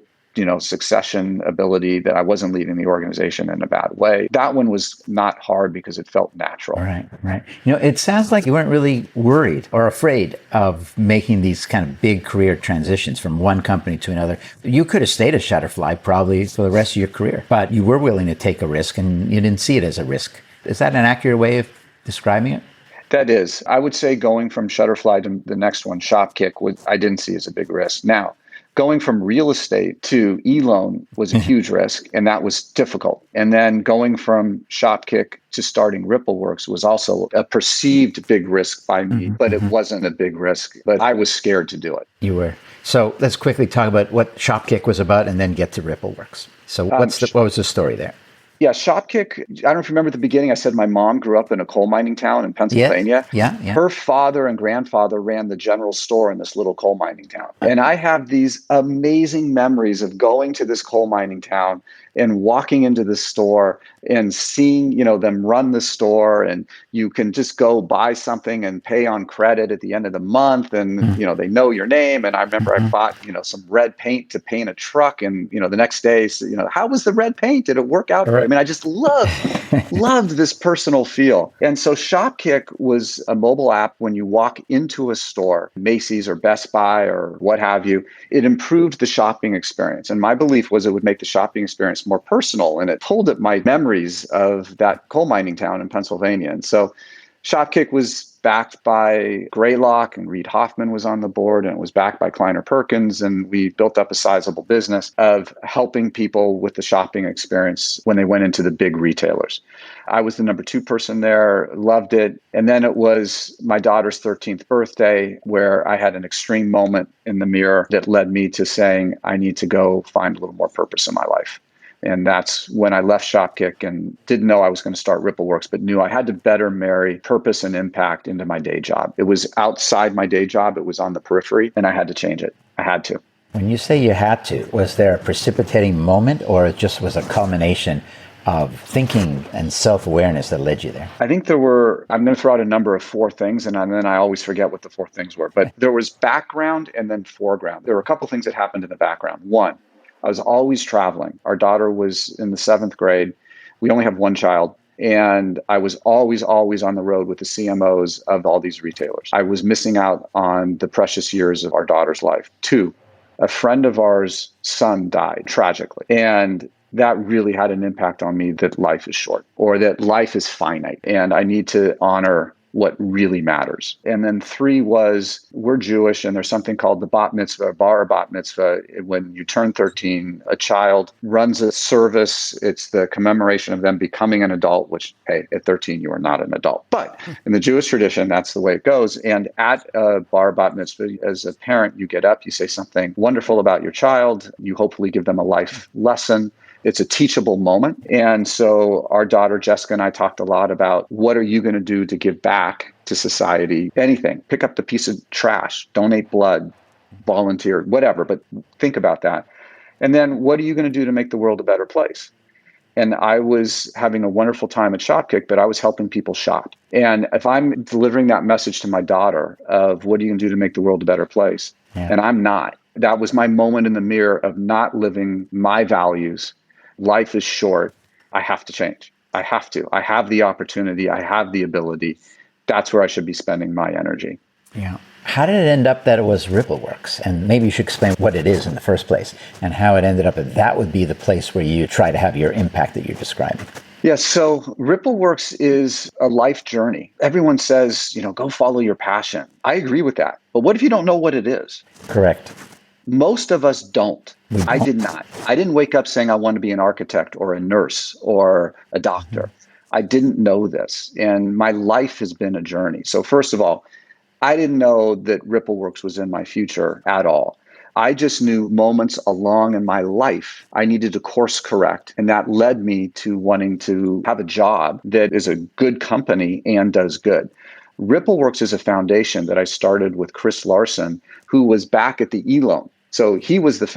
succession ability, that I wasn't leaving the organization in a bad way. That one was not hard because it felt natural. Right. It sounds like you weren't really worried or afraid of making these kind of big career transitions from one company to another. You could have stayed at Shutterfly probably for the rest of your career, but you were willing to take a risk and you didn't see it as a risk. Is that an accurate way of describing it? That is. I would say going from Shutterfly to the next one, Shopkick, I didn't see as a big risk. Now, going from real estate to eLoan was a huge risk, and that was difficult. And then going from Shopkick to starting RippleWorks was also a perceived big risk by me, but it wasn't a big risk. But I was scared to do it. You were. So let's quickly talk about what Shopkick was about and then get to RippleWorks. So what was the story there? Yeah, Shopkick, I don't know if you remember at the beginning, I said my mom grew up in a coal mining town in Pennsylvania. Yeah. Her father and grandfather ran the general store in this little coal mining town. And I have these amazing memories of going to this coal mining town and walking into the store and seeing, them run the store, and you can just go buy something and pay on credit at the end of the month. And, they know your name. And I remember I bought, some red paint to paint a truck. And, the next day, how was the red paint? Did it work out? Right. I mean, I just loved this personal feel. And so Shopkick was a mobile app. When you walk into a store, Macy's or Best Buy or what have you, it improved the shopping experience. And my belief was it would make the shopping experience more personal. And it pulled at my memories of that coal mining town in Pennsylvania. And so Shopkick was backed by Greylock, and Reid Hoffman was on the board, and it was backed by Kleiner Perkins. And we built up a sizable business of helping people with the shopping experience when they went into the big retailers. I was the number 2 person there, loved it. And then it was my daughter's 13th birthday where I had an extreme moment in the mirror that led me to saying, I need to go find a little more purpose in my life. And that's when I left Shopkick and didn't know I was going to start RippleWorks, but knew I had to better marry purpose and impact into my day job. It was outside my day job. It was on the periphery, and I had to change it. I had to. When you say you had to, was there a precipitating moment, or it just was a culmination of thinking and self-awareness that led you there? I think I'm going to throw out a number of four things, and then I always forget what the four things were. But there was background and then foreground. There were a couple things that happened in the background. One, I was always traveling. Our daughter was in the 7th grade. We only have one child. And I was always on the road with the CMOs of all these retailers. I was missing out on the precious years of our daughter's life. Two, a friend of ours' son died tragically. And that really had an impact on me, that life is short, or that life is finite, and I need to honor what really matters. And then 3 was, we're Jewish, and there's something called the bat mitzvah, bar bat mitzvah. When you turn 13, a child runs a service. It's the commemoration of them becoming an adult, which, hey, at 13, you are not an adult. But in the Jewish tradition, that's the way it goes. And at a bar bat mitzvah, as a parent, you get up, you say something wonderful about your child. You hopefully give them a life lesson. It's a teachable moment. And so our daughter, Jessica, and I talked a lot about, what are you going to do to give back to society? Anything. Pick up the piece of trash, donate blood, volunteer, whatever. But think about that. And then what are you going to do to make the world a better place? And I was having a wonderful time at Shopkick, but I was helping people shop. And if I'm delivering that message to my daughter of, what are you going to do to make the world a better place? Yeah. And I'm not. That was my moment in the mirror of not living my values. Life is short. I have to change. I have to. I have the opportunity. I have the ability. That's where I should be spending my energy. Yeah. How did it end up that it was RippleWorks? And maybe you should explain what it is in the first place and how it ended up that would be the place where you try to have your impact that you're describing. Yes. So RippleWorks is a life journey. Everyone says, go follow your passion. I agree with that. But what if you don't know what it is? Correct. Most of us don't. I did not. I didn't wake up saying I want to be an architect or a nurse or a doctor. Mm-hmm. I didn't know this. And my life has been a journey. So first of all, I didn't know that RippleWorks was in my future at all. I just knew moments along in my life I needed to course correct. And that led me to wanting to have a job that is a good company and does good. RippleWorks is a foundation that I started with Chris Larson, who was back at the eLoan. So he was the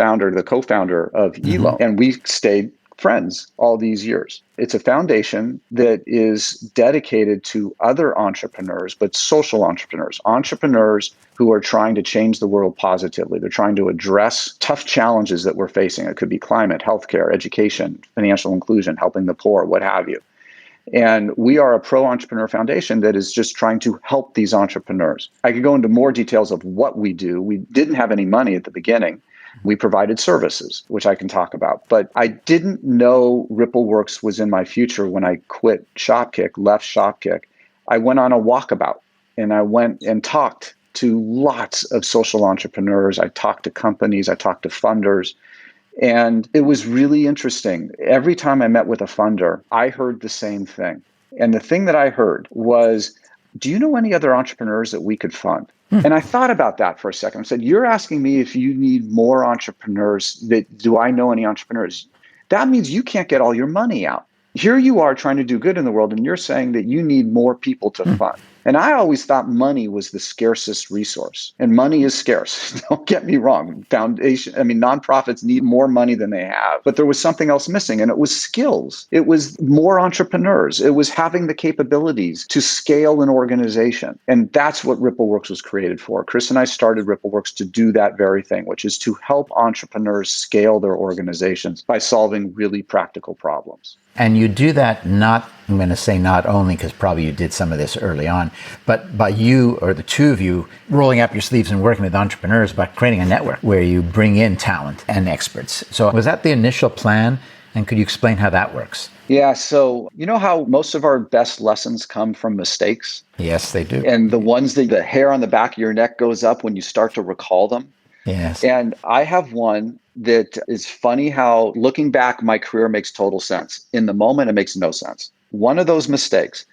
co-founder of eLoan, and we stayed friends all these years. It's a foundation that is dedicated to other entrepreneurs, but social entrepreneurs who are trying to change the world positively. They're trying to address tough challenges that we're facing. It could be climate, healthcare, education, financial inclusion, helping the poor, what have you. And we are a pro-entrepreneur foundation that is just trying to help these entrepreneurs. I could go into more details of what we do. We didn't have any money at the beginning. We provided services, which I can talk about. But I didn't know RippleWorks was in my future when I quit Shopkick, left Shopkick. I went on a walkabout, and I went and talked to lots of social entrepreneurs. I talked to companies. I talked to funders. And it was really interesting. Every time I met with a funder, I heard the same thing. And the thing that I heard was, do you know any other entrepreneurs that we could fund? And I thought about that for a second. I said, you're asking me if you need more entrepreneurs. Do I know any entrepreneurs? That means you can't get all your money out. Here you are trying to do good in the world, and you're saying that you need more people to fund. And I always thought money was the scarcest resource, and money is scarce. Don't get me wrong. Nonprofits need more money than they have, but there was something else missing, and it was skills. It was more entrepreneurs. It was having the capabilities to scale an organization. And that's what RippleWorks was created for. Chris and I started RippleWorks to do that very thing, which is to help entrepreneurs scale their organizations by solving really practical problems. And you do that not only because probably you did some of this early on, but by you or the two of you rolling up your sleeves and working with entrepreneurs by creating a network where you bring in talent and experts. So was that the initial plan? And could you explain how that works? Yeah. So you know how most of our best lessons come from mistakes? Yes, they do. And the ones that the hair on the back of your neck goes up when you start to recall them. Yes. And I have one that is funny how looking back, my career makes total sense. In the moment, it makes no sense. One of those mistakes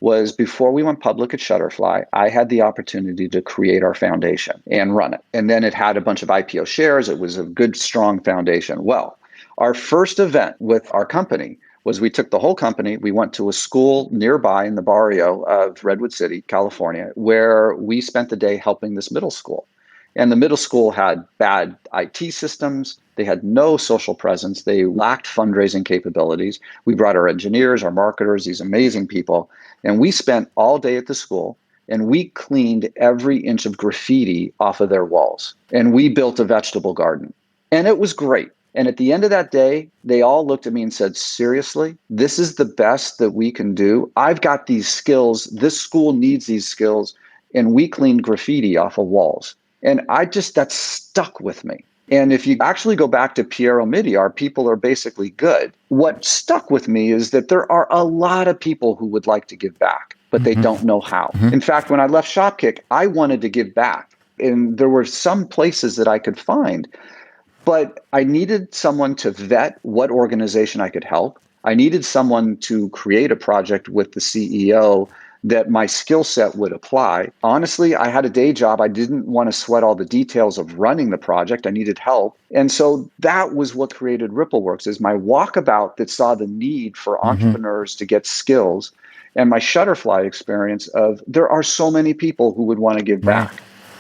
was before we went public at Shutterfly, I had the opportunity to create our foundation and run it. And then it had a bunch of IPO shares. It was a good, strong foundation. Well, our first event with our company was we took the whole company, we went to a school nearby in the barrio of Redwood City, California, where we spent the day helping this middle school. And the middle school had bad IT systems. They had no social presence. They lacked fundraising capabilities. We brought our engineers, our marketers, these amazing people, and we spent all day at the school and we cleaned every inch of graffiti off of their walls. And we built a vegetable garden. And it was great. And at the end of that day, they all looked at me and said, seriously, this is the best that we can do. I've got these skills. This school needs these skills. And we cleaned graffiti off of walls. And that stuck with me. And if you actually go back to Pierre Omidyar, people are basically good. What stuck with me is that there are a lot of people who would like to give back, but they don't know how. In fact, when I left Shopkick, I wanted to give back. And there were some places that I could find, but I needed someone to vet what organization I could help. I needed someone to create a project with the CEO that my skill set would apply. Honestly, I had a day job. I didn't want to sweat all the details of running the project. I needed help. And so that was what created RippleWorks, is my walkabout that saw the need for entrepreneurs to get skills, and my Shutterfly experience of there are so many people who would want to give back.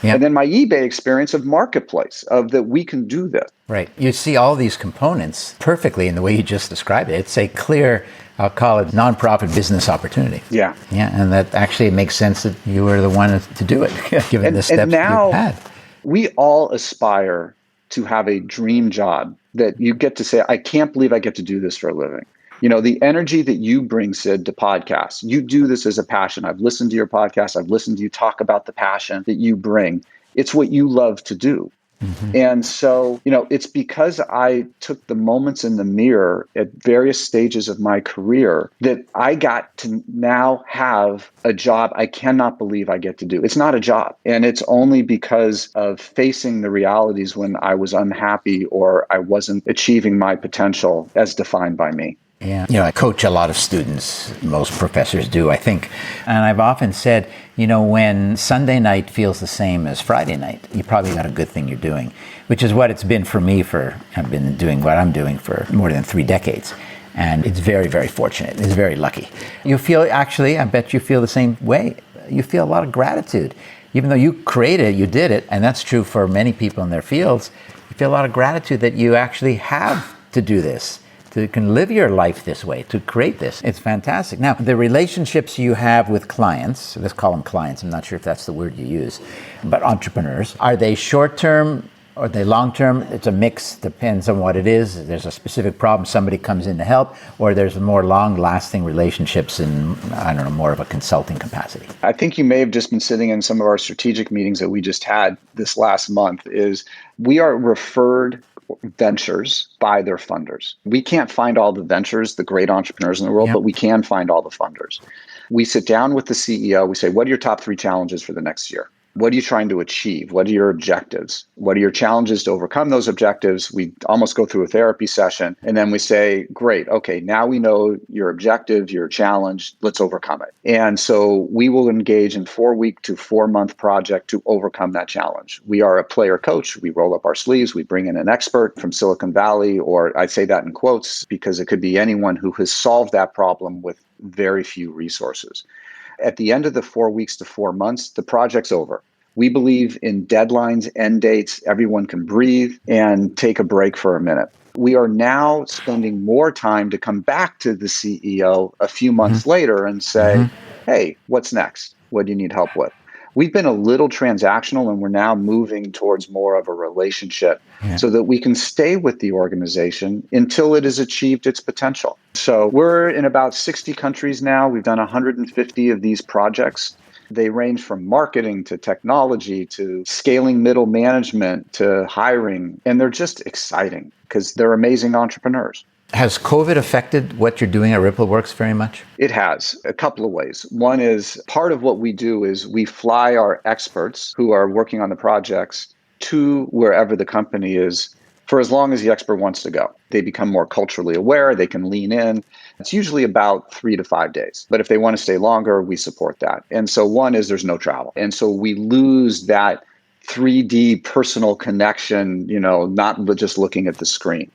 Yeah. And then my eBay experience of marketplace, of that we can do this. Right. You see all these components perfectly in the way you just described it. It's a clear, I'll call it, nonprofit business opportunity. Yeah. Yeah. And that actually makes sense that you were the one to do it, given the steps and now you've had. We all aspire to have a dream job that you get to say, I can't believe I get to do this for a living. You know, the energy that you bring, Sid, to podcasts, you do this as a passion. I've listened to your podcast. I've listened to you talk about the passion that you bring. It's what you love to do. And so, you know, it's because I took the moments in the mirror at various stages of my career that I got to now have a job I cannot believe I get to do. It's not a job. And it's only because of facing the realities when I was unhappy or I wasn't achieving my potential as defined by me. Yeah. You know, I coach a lot of students. Most professors do, I think. And I've often said, you know, when Sunday night feels the same as Friday night, you probably got a good thing you're doing, which is what it's been for me I've been doing what I'm doing for more than 3 decades. And it's very, very fortunate. It's very lucky. You feel, actually, I bet you feel the same way. You feel a lot of gratitude. Even though you created it, you did it, and that's true for many people in their fields, you feel a lot of gratitude that you actually have to do this. To can live your life this way, to create this. It's fantastic. Now, the relationships you have with clients, let's call them clients, I'm not sure if that's the word you use, but entrepreneurs, are they short-term or are they long-term? It's a mix, depends on what it is. There's a specific problem, somebody comes in to help, or there's more long-lasting relationships in, I don't know, more of a consulting capacity. I think you may have just been sitting in some of our strategic meetings that we just had this last month, is we are referred ventures by their funders. We can't find all the ventures, the great entrepreneurs in the world, but we can find all the funders. We sit down with the CEO. We say, what are your top 3 challenges for the next year? What are you trying to achieve? What are your objectives? What are your challenges to overcome those objectives? We almost go through a therapy session. And then we say, great, okay, now we know your objective, your challenge, let's overcome it. And so we will engage in 4-week to 4-month project to overcome that challenge. We are a player coach. We roll up our sleeves. We bring in an expert from Silicon Valley, or I say that in quotes because it could be anyone who has solved that problem with very few resources. At the end of the 4 weeks to 4 months, the project's over. We believe in deadlines, end dates. Everyone can breathe and take a break for a minute. We are now spending more time to come back to the CEO a few months later and say, hey, what's next? What do you need help with? We've been a little transactional, and we're now moving towards more of a relationship so that we can stay with the organization until it has achieved its potential. So we're in about 60 countries now. We've done 150 of these projects. They range from marketing to technology to scaling middle management to hiring. And they're just exciting because they're amazing entrepreneurs. Has COVID affected what you're doing at RippleWorks very much? It has, a couple of ways. One is part of what we do is we fly our experts who are working on the projects to wherever the company is for as long as the expert wants to go. They become more culturally aware, they can lean in. It's usually about 3 to 5 days. But if they want to stay longer, we support that. And so one is there's no travel. And so we lose that 3D personal connection, not just looking at the screen.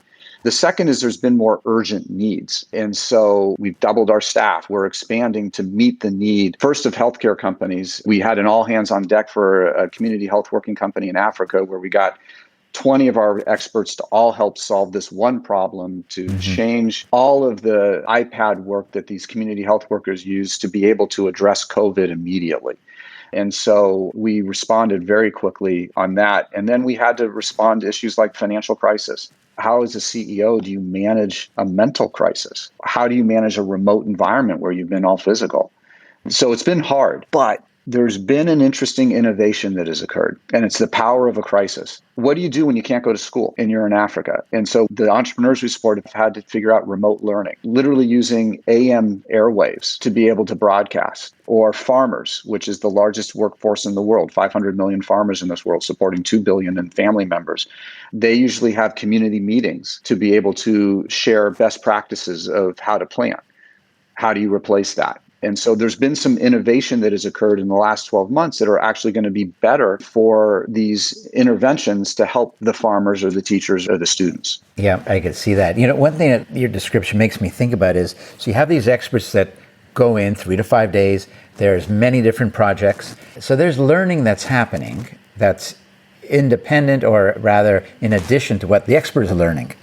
The second is there's been more urgent needs. And so we've doubled our staff. We're expanding to meet the need, first of healthcare companies. We had an all hands on deck for a community health working company in Africa where we got 20 of our experts to all help solve this one problem to change all of the iPad work that these community health workers use to be able to address COVID immediately. And so we responded very quickly on that. And then we had to respond to issues like financial crisis. How, as a CEO, do you manage a mental crisis? How do you manage a remote environment where you've been all physical? So it's been hard, but there's been an interesting innovation that has occurred, and it's the power of a crisis. What do you do when you can't go to school and you're in Africa? And so the entrepreneurs we support have had to figure out remote learning, literally using AM airwaves to be able to broadcast. Or farmers, which is the largest workforce in the world, 500 million farmers in this world, supporting 2 billion in family members. They usually have community meetings to be able to share best practices of how to plant. How do you replace that? And so there's been some innovation that has occurred in the last 12 months that are actually going to be better for these interventions to help the farmers or the teachers or the students. Yeah, I can see that. One thing that your description makes me think about is, so you have these experts that go in 3 to 5 days. There's many different projects. So there's learning that's happening that's independent, or rather in addition to what the expert is learning,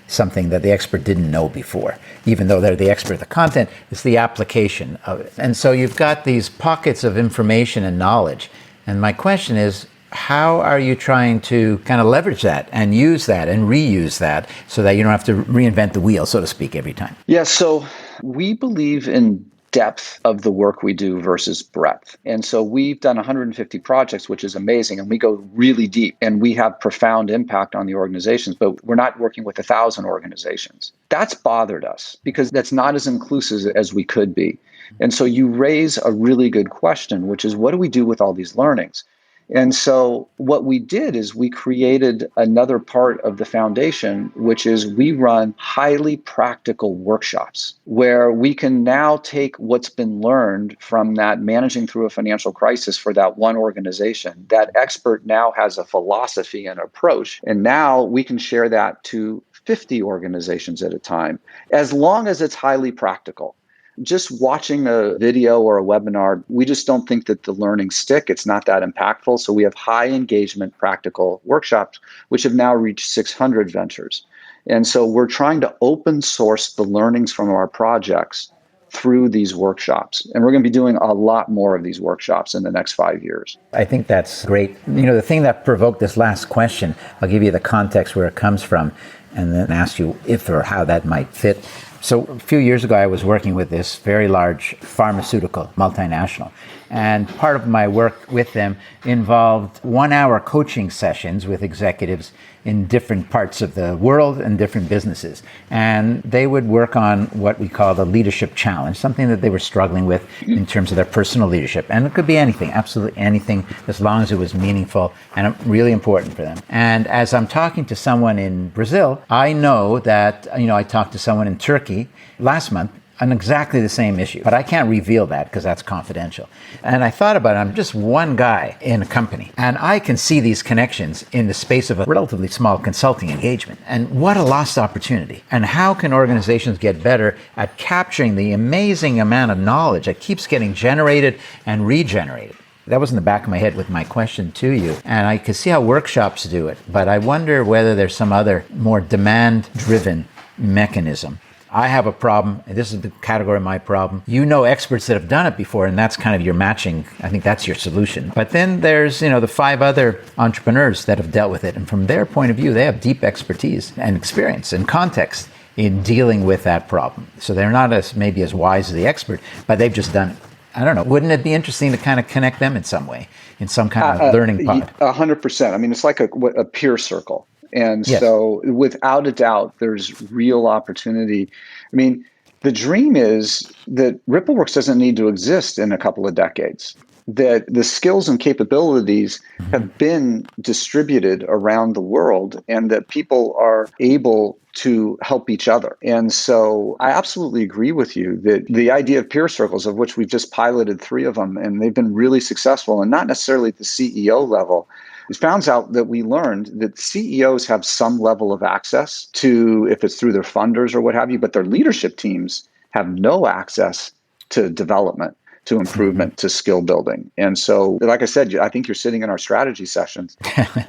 something that the expert didn't know before. Even though they're the expert of the content, it's the application of it. And so you've got these pockets of information and knowledge. And my question is, how are you trying to kind of leverage that and use that and reuse that so that you don't have to reinvent the wheel, so to speak, every time? Yeah, so we believe in depth of the work we do versus breadth. And so we've done 150 projects, which is amazing. And we go really deep and we have profound impact on the organizations, but we're not working with 1,000 organizations. That's bothered us because that's not as inclusive as we could be. And so you raise a really good question, which is, what do we do with all these learnings? And so what we did is we created another part of the foundation, which is we run highly practical workshops where we can now take what's been learned from that managing through a financial crisis for that one organization. That expert now has a philosophy and approach, and now we can share that to 50 organizations at a time, as long as it's highly practical. Just watching a video or a webinar, we just don't think that the learning stick. It's not that impactful. So we have high engagement practical workshops, which have now reached 600 ventures. And so we're trying to open source the learnings from our projects through these workshops. And we're going to be doing a lot more of these workshops in the next 5 years. I think that's great. The thing that provoked this last question, I'll give you the context where it comes from and then ask you if or how that might fit. So a few years ago, I was working with this very large pharmaceutical multinational. And part of my work with them involved 1-hour coaching sessions with executives in different parts of the world and different businesses. And they would work on what we call the leadership challenge, something that they were struggling with in terms of their personal leadership. And it could be anything, absolutely anything, as long as it was meaningful and really important for them. And as I'm talking to someone in Brazil, I know that, I talked to someone in Turkey last month on exactly the same issue, but I can't reveal that because that's confidential. And I thought about it, I'm just one guy in a company, and I can see these connections in the space of a relatively small consulting engagement. And what a lost opportunity. And how can organizations get better at capturing the amazing amount of knowledge that keeps getting generated and regenerated? That was in the back of my head with my question to you. And I could see how workshops do it, but I wonder whether there's some other more demand-driven mechanism. I have a problem, and this is the category of my problem. Experts that have done it before, and that's kind of your matching. I think that's your solution. But then there's, the 5 other entrepreneurs that have dealt with it. And from their point of view, they have deep expertise and experience and context in dealing with that problem. So they're not maybe as wise as the expert, but they've just done it. I don't know. Wouldn't it be interesting to kind of connect them in some way, in some kind of learning pod? 100%. I mean, it's like a peer circle. And yes. So without a doubt, there's real opportunity. I mean, the dream is that RippleWorks doesn't need to exist in a couple of decades, that the skills and capabilities have been distributed around the world and that people are able to help each other. And so I absolutely agree with you that the idea of peer circles, of which we've just piloted 3 of them, and they've been really successful, and not necessarily at the CEO level, It found out that we learned that CEOs have some level of access to, if it's through their funders or what have you, but their leadership teams have no access to development, to improvement, to skill building. And so, like I said, I think you're sitting in our strategy sessions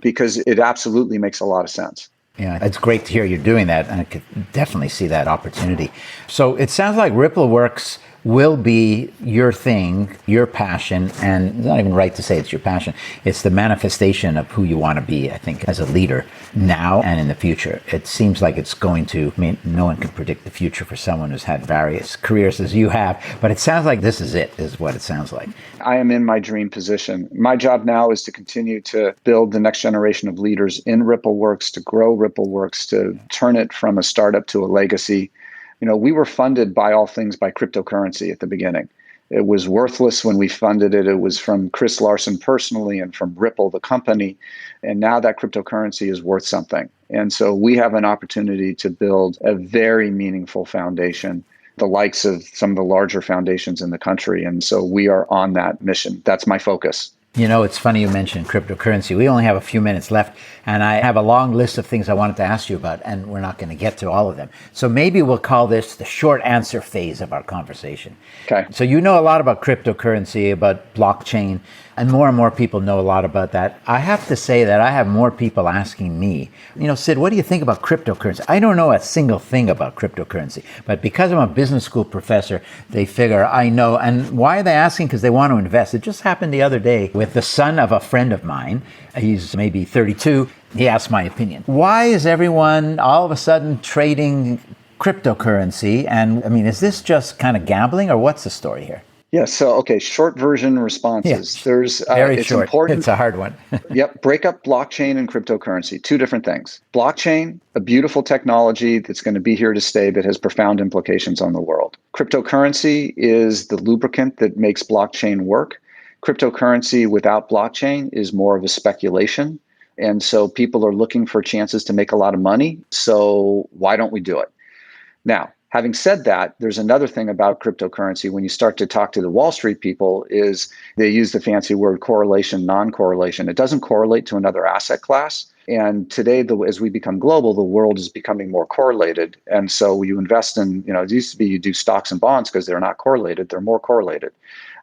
because it absolutely makes a lot of sense. Yeah, it's great to hear you're doing that, and I could definitely see that opportunity. So it sounds like RippleWorks will be your thing, your passion, and it's not even right to say it's your passion. It's the manifestation of who you want to be, I think, as a leader now and in the future. It seems like it's going to, I mean, no one can predict the future for someone who's had various careers as you have, but it sounds like this is it, is what it sounds like. I am in my dream position. My job now is to continue to build the next generation of leaders in RippleWorks, to grow RippleWorks, to turn it from a startup to a legacy. You know, we were funded by all things by cryptocurrency at the beginning. It was worthless when we funded it. It was from Chris Larsen personally and from Ripple, the company. And now that cryptocurrency is worth something. And so we have an opportunity to build a very meaningful foundation, the likes of some of the larger foundations in the country. And so we are on that mission. That's my focus. You know, it's funny you mentioned cryptocurrency. We only have a few minutes left, and I have a long list of things I wanted to ask you about, and we're not going to get to all of them. So maybe we'll call this the short answer phase of our conversation. Okay. So you know a lot about cryptocurrency, about blockchain, and more people know a lot about that. I have to say that I have more people asking me, you know, Sid, what do you think about cryptocurrency? I don't know a single thing about cryptocurrency, but because I'm a business school professor, they figure I know. And why are they asking? Because they want to invest. It just happened the other day with the son of a friend of mine. He's maybe 32. He asked my opinion. Why is everyone all of a sudden trading cryptocurrency? And I mean, is this just kind of gambling, or what's the story here? Yeah. So, okay. Short version responses. Yeah. There's Very it's short. important. It's a hard one. Yep. Break up blockchain and cryptocurrency. Two different things. Blockchain, a beautiful technology that's going to be here to stay that has profound implications on the world. Cryptocurrency is the lubricant that makes blockchain work. Cryptocurrency without blockchain is more of a speculation. And so people are looking for chances to make a lot of money. So why don't we do it? Now, having said that, there's another thing about cryptocurrency when you start to talk to the Wall Street people is they use the fancy word correlation, non-correlation. It doesn't correlate to another asset class. And today, as we become global, the world is becoming more correlated. And so you invest in, you know, it used to be you do stocks and bonds because they're not correlated. They're more correlated.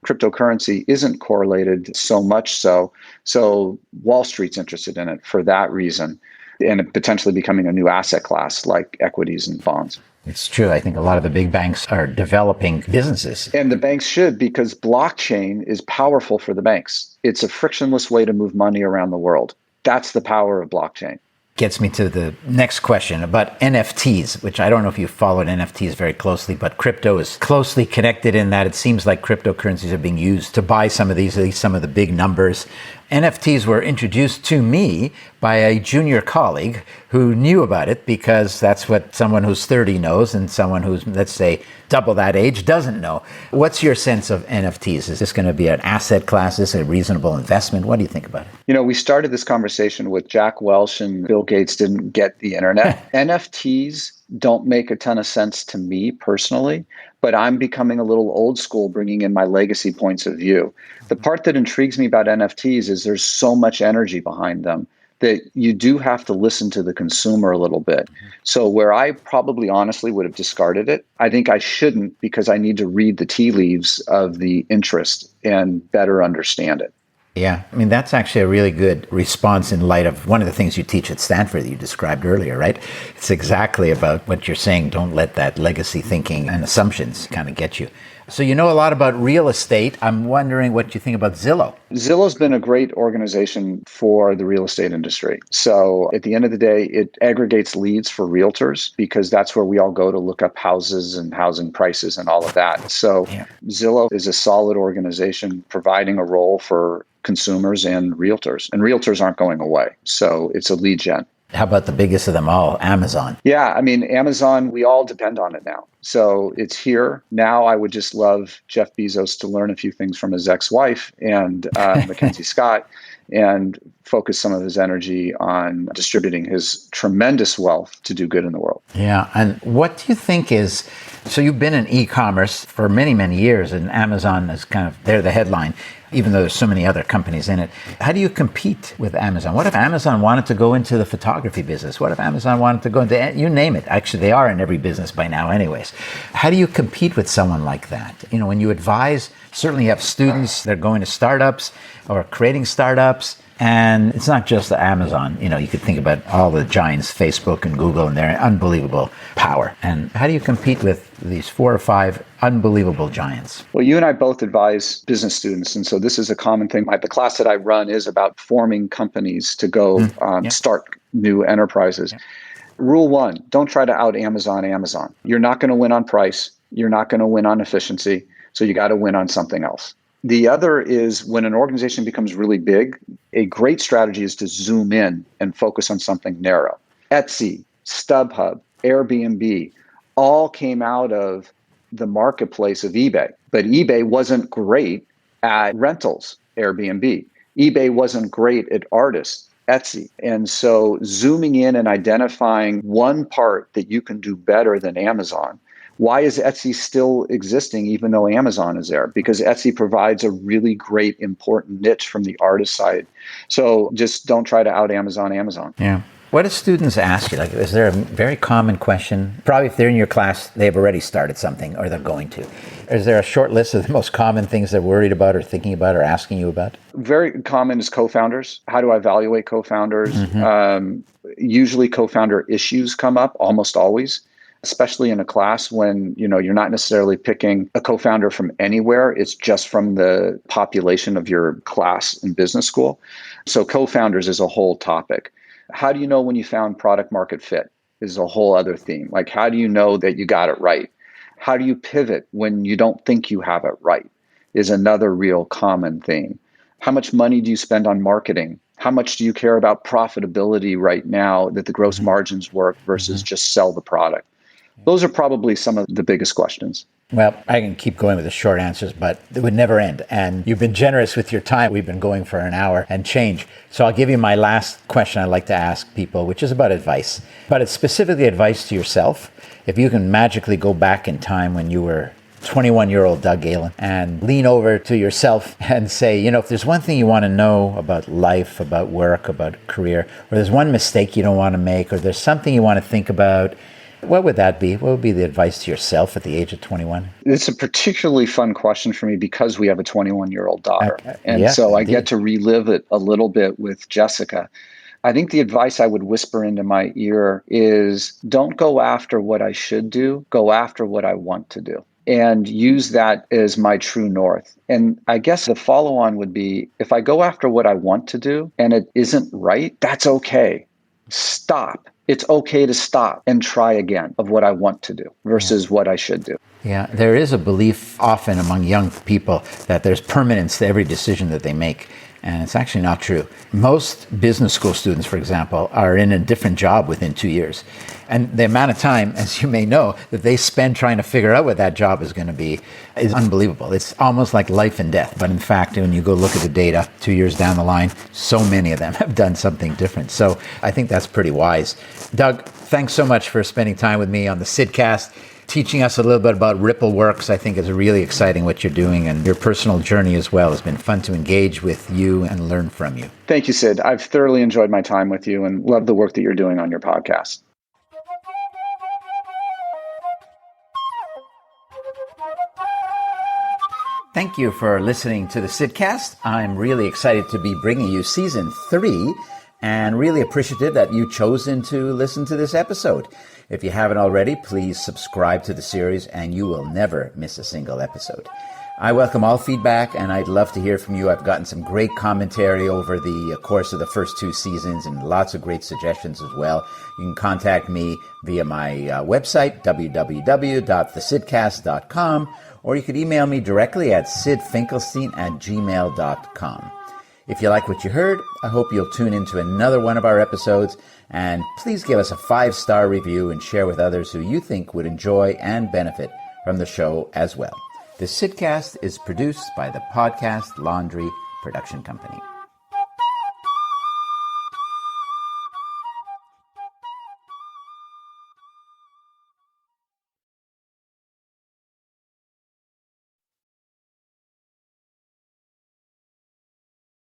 Cryptocurrency isn't correlated so much so. So Wall Street's interested in it for that reason, and it potentially becoming a new asset class like equities and bonds. It's true. I think a lot of the big banks are developing businesses. And the banks should, because blockchain is powerful for the banks. It's a frictionless way to move money around the world. That's the power of blockchain. Gets me to the next question about NFTs, which I don't know if you followed NFTs very closely, but crypto is closely connected in that it seems like cryptocurrencies are being used to buy some of these, at least some of the big numbers. NFTs were introduced to me by a junior colleague who knew about it because that's what someone who's 30 knows and someone who's, let's say, double that age doesn't know. What's your sense of NFTs? Is this going to be an asset class? Is this a reasonable investment? What do you think about it? You know, we started this conversation with Jack Welch and Bill Gates didn't get the internet. NFTs don't make a ton of sense to me personally, but I'm becoming a little old school, bringing in my legacy points of view. The part that intrigues me about NFTs is there's so much energy behind them that you do have to listen to the consumer a little bit. So where I probably honestly would have discarded it, I think I shouldn't because I need to read the tea leaves of the interest and better understand it. Yeah, I mean, that's actually a really good response in light of one of the things you teach at Stanford that you described earlier, right? It's exactly about what you're saying. Don't let that legacy thinking and assumptions kind of get you. So you know a lot about real estate. I'm wondering what you think about Zillow. Zillow's been a great organization for the real estate industry. So at the end of the day, it aggregates leads for realtors because that's where we all go to look up houses and housing prices and all of that. So yeah. Zillow is a solid organization providing a role for consumers and realtors aren't going away. So it's a lead gen. How about the biggest of them all, Amazon? Yeah, I mean, Amazon, we all depend on it now. So it's here. Now I would just love Jeff Bezos to learn a few things from his ex-wife and Mackenzie Scott and focus some of his energy on distributing his tremendous wealth to do good in the world. Yeah. And what do you think is, so you've been in e-commerce for many, many years, and Amazon is kind of, they're the headline, even though there's so many other companies in it. How do you compete with Amazon? What if Amazon wanted to go into the photography business? What if Amazon wanted to go into, you name it. Actually, they are in every business by now anyways. How do you compete with someone like that? You know, when you advise, certainly you have students that are going to startups or creating startups. And it's not just the Amazon. You know, you could think about all the giants, Facebook and Google, and their unbelievable power. And how do you compete with these 4 or 5 unbelievable giants? Well, you and I both advise business students. And so this is a common thing. The class that I run is about forming companies to go start new enterprises. Yeah. Rule 1, don't try to out Amazon. You're not going to win on price. You're not going to win on efficiency. So you got to win on something else. The other is when an organization becomes really big, a great strategy is to zoom in and focus on something narrow. Etsy, StubHub, Airbnb all came out of the marketplace of eBay, but eBay wasn't great at rentals, Airbnb. eBay wasn't great at artists, Etsy. And so zooming in and identifying one part that you can do better than Amazon. Why is Etsy still existing even though Amazon is there? Because Etsy provides a really great, important niche from the artist side. So just don't try to out Amazon. Yeah. What do students ask you? Like, is there a very common question? Probably if they're in your class, they've already started something or they're going to. Is there a short list of the most common things they're worried about or thinking about or asking you about? Very common is co-founders. How do I evaluate co-founders? Usually co-founder issues come up, almost always. Especially in a class when, you know, you're not necessarily picking a co-founder from anywhere. It's just from the population of your class in business school. So co-founders is a whole topic. How do you know when you found product market fit is a whole other theme. Like, how do you know that you got it right? How do you pivot when you don't think you have it right is another real common theme. How much money do you spend on marketing? How much do you care about profitability right now that the gross margins work versus just sell the product? Those are probably some of the biggest questions. Well, I can keep going with the short answers, but it would never end. And you've been generous with your time. We've been going for an hour and change. So I'll give you my last question I like to ask people, which is about advice. But it's specifically advice to yourself. If you can magically go back in time when you were 21-year-old Doug Galen and lean over to yourself and say, you know, if there's one thing you want to know about life, about work, about career, or there's one mistake you don't want to make, or there's something you want to think about, what would that be? What would be the advice to yourself at the age of 21? It's a particularly fun question for me because we have a 21-year-old daughter. And yes, so indeed. I get to relive it a little bit with Jessica. I think the advice I would whisper into my ear is don't go after what I should do, go after what I want to do. And use that as my true north. And I guess the follow-on would be, if I go after what I want to do and it isn't right, that's okay. Stop. It's okay to stop and try again of what I want to do versus what I should do. Yeah, there is a belief often among young people that there's permanence to every decision that they make. And it's actually not true. Most business school students, for example, are in a different job within 2 years. And the amount of time, as you may know, that they spend trying to figure out what that job is going to be is unbelievable. It's almost like life and death. But in fact, when you go look at the data 2 years down the line, so many of them have done something different. So I think that's pretty wise. Doug, thanks so much for spending time with me on the Sidcast. Teaching us a little bit about Ripple Works, I think is really exciting what you're doing, and your personal journey as well. It's been fun to engage with you and learn from you. Thank you, Sid. I've thoroughly enjoyed my time with you and love the work that you're doing on your podcast. Thank you for listening to the Sidcast. I'm really excited to be bringing you season 3 and really appreciative that you've chosen to listen to this episode. If you haven't already, please subscribe to the series and you will never miss a single episode. I welcome all feedback and I'd love to hear from you. I've gotten some great commentary over the course of the first 2 seasons and lots of great suggestions as well. You can contact me via my website, www.thesidcast.com, or you could email me directly at sidfinkelstein@gmail.com. If you like what you heard, I hope you'll tune into another one of our episodes, and please give us a 5-star review and share with others who you think would enjoy and benefit from the show as well. The Sidcast is produced by the Podcast Laundry Production Company.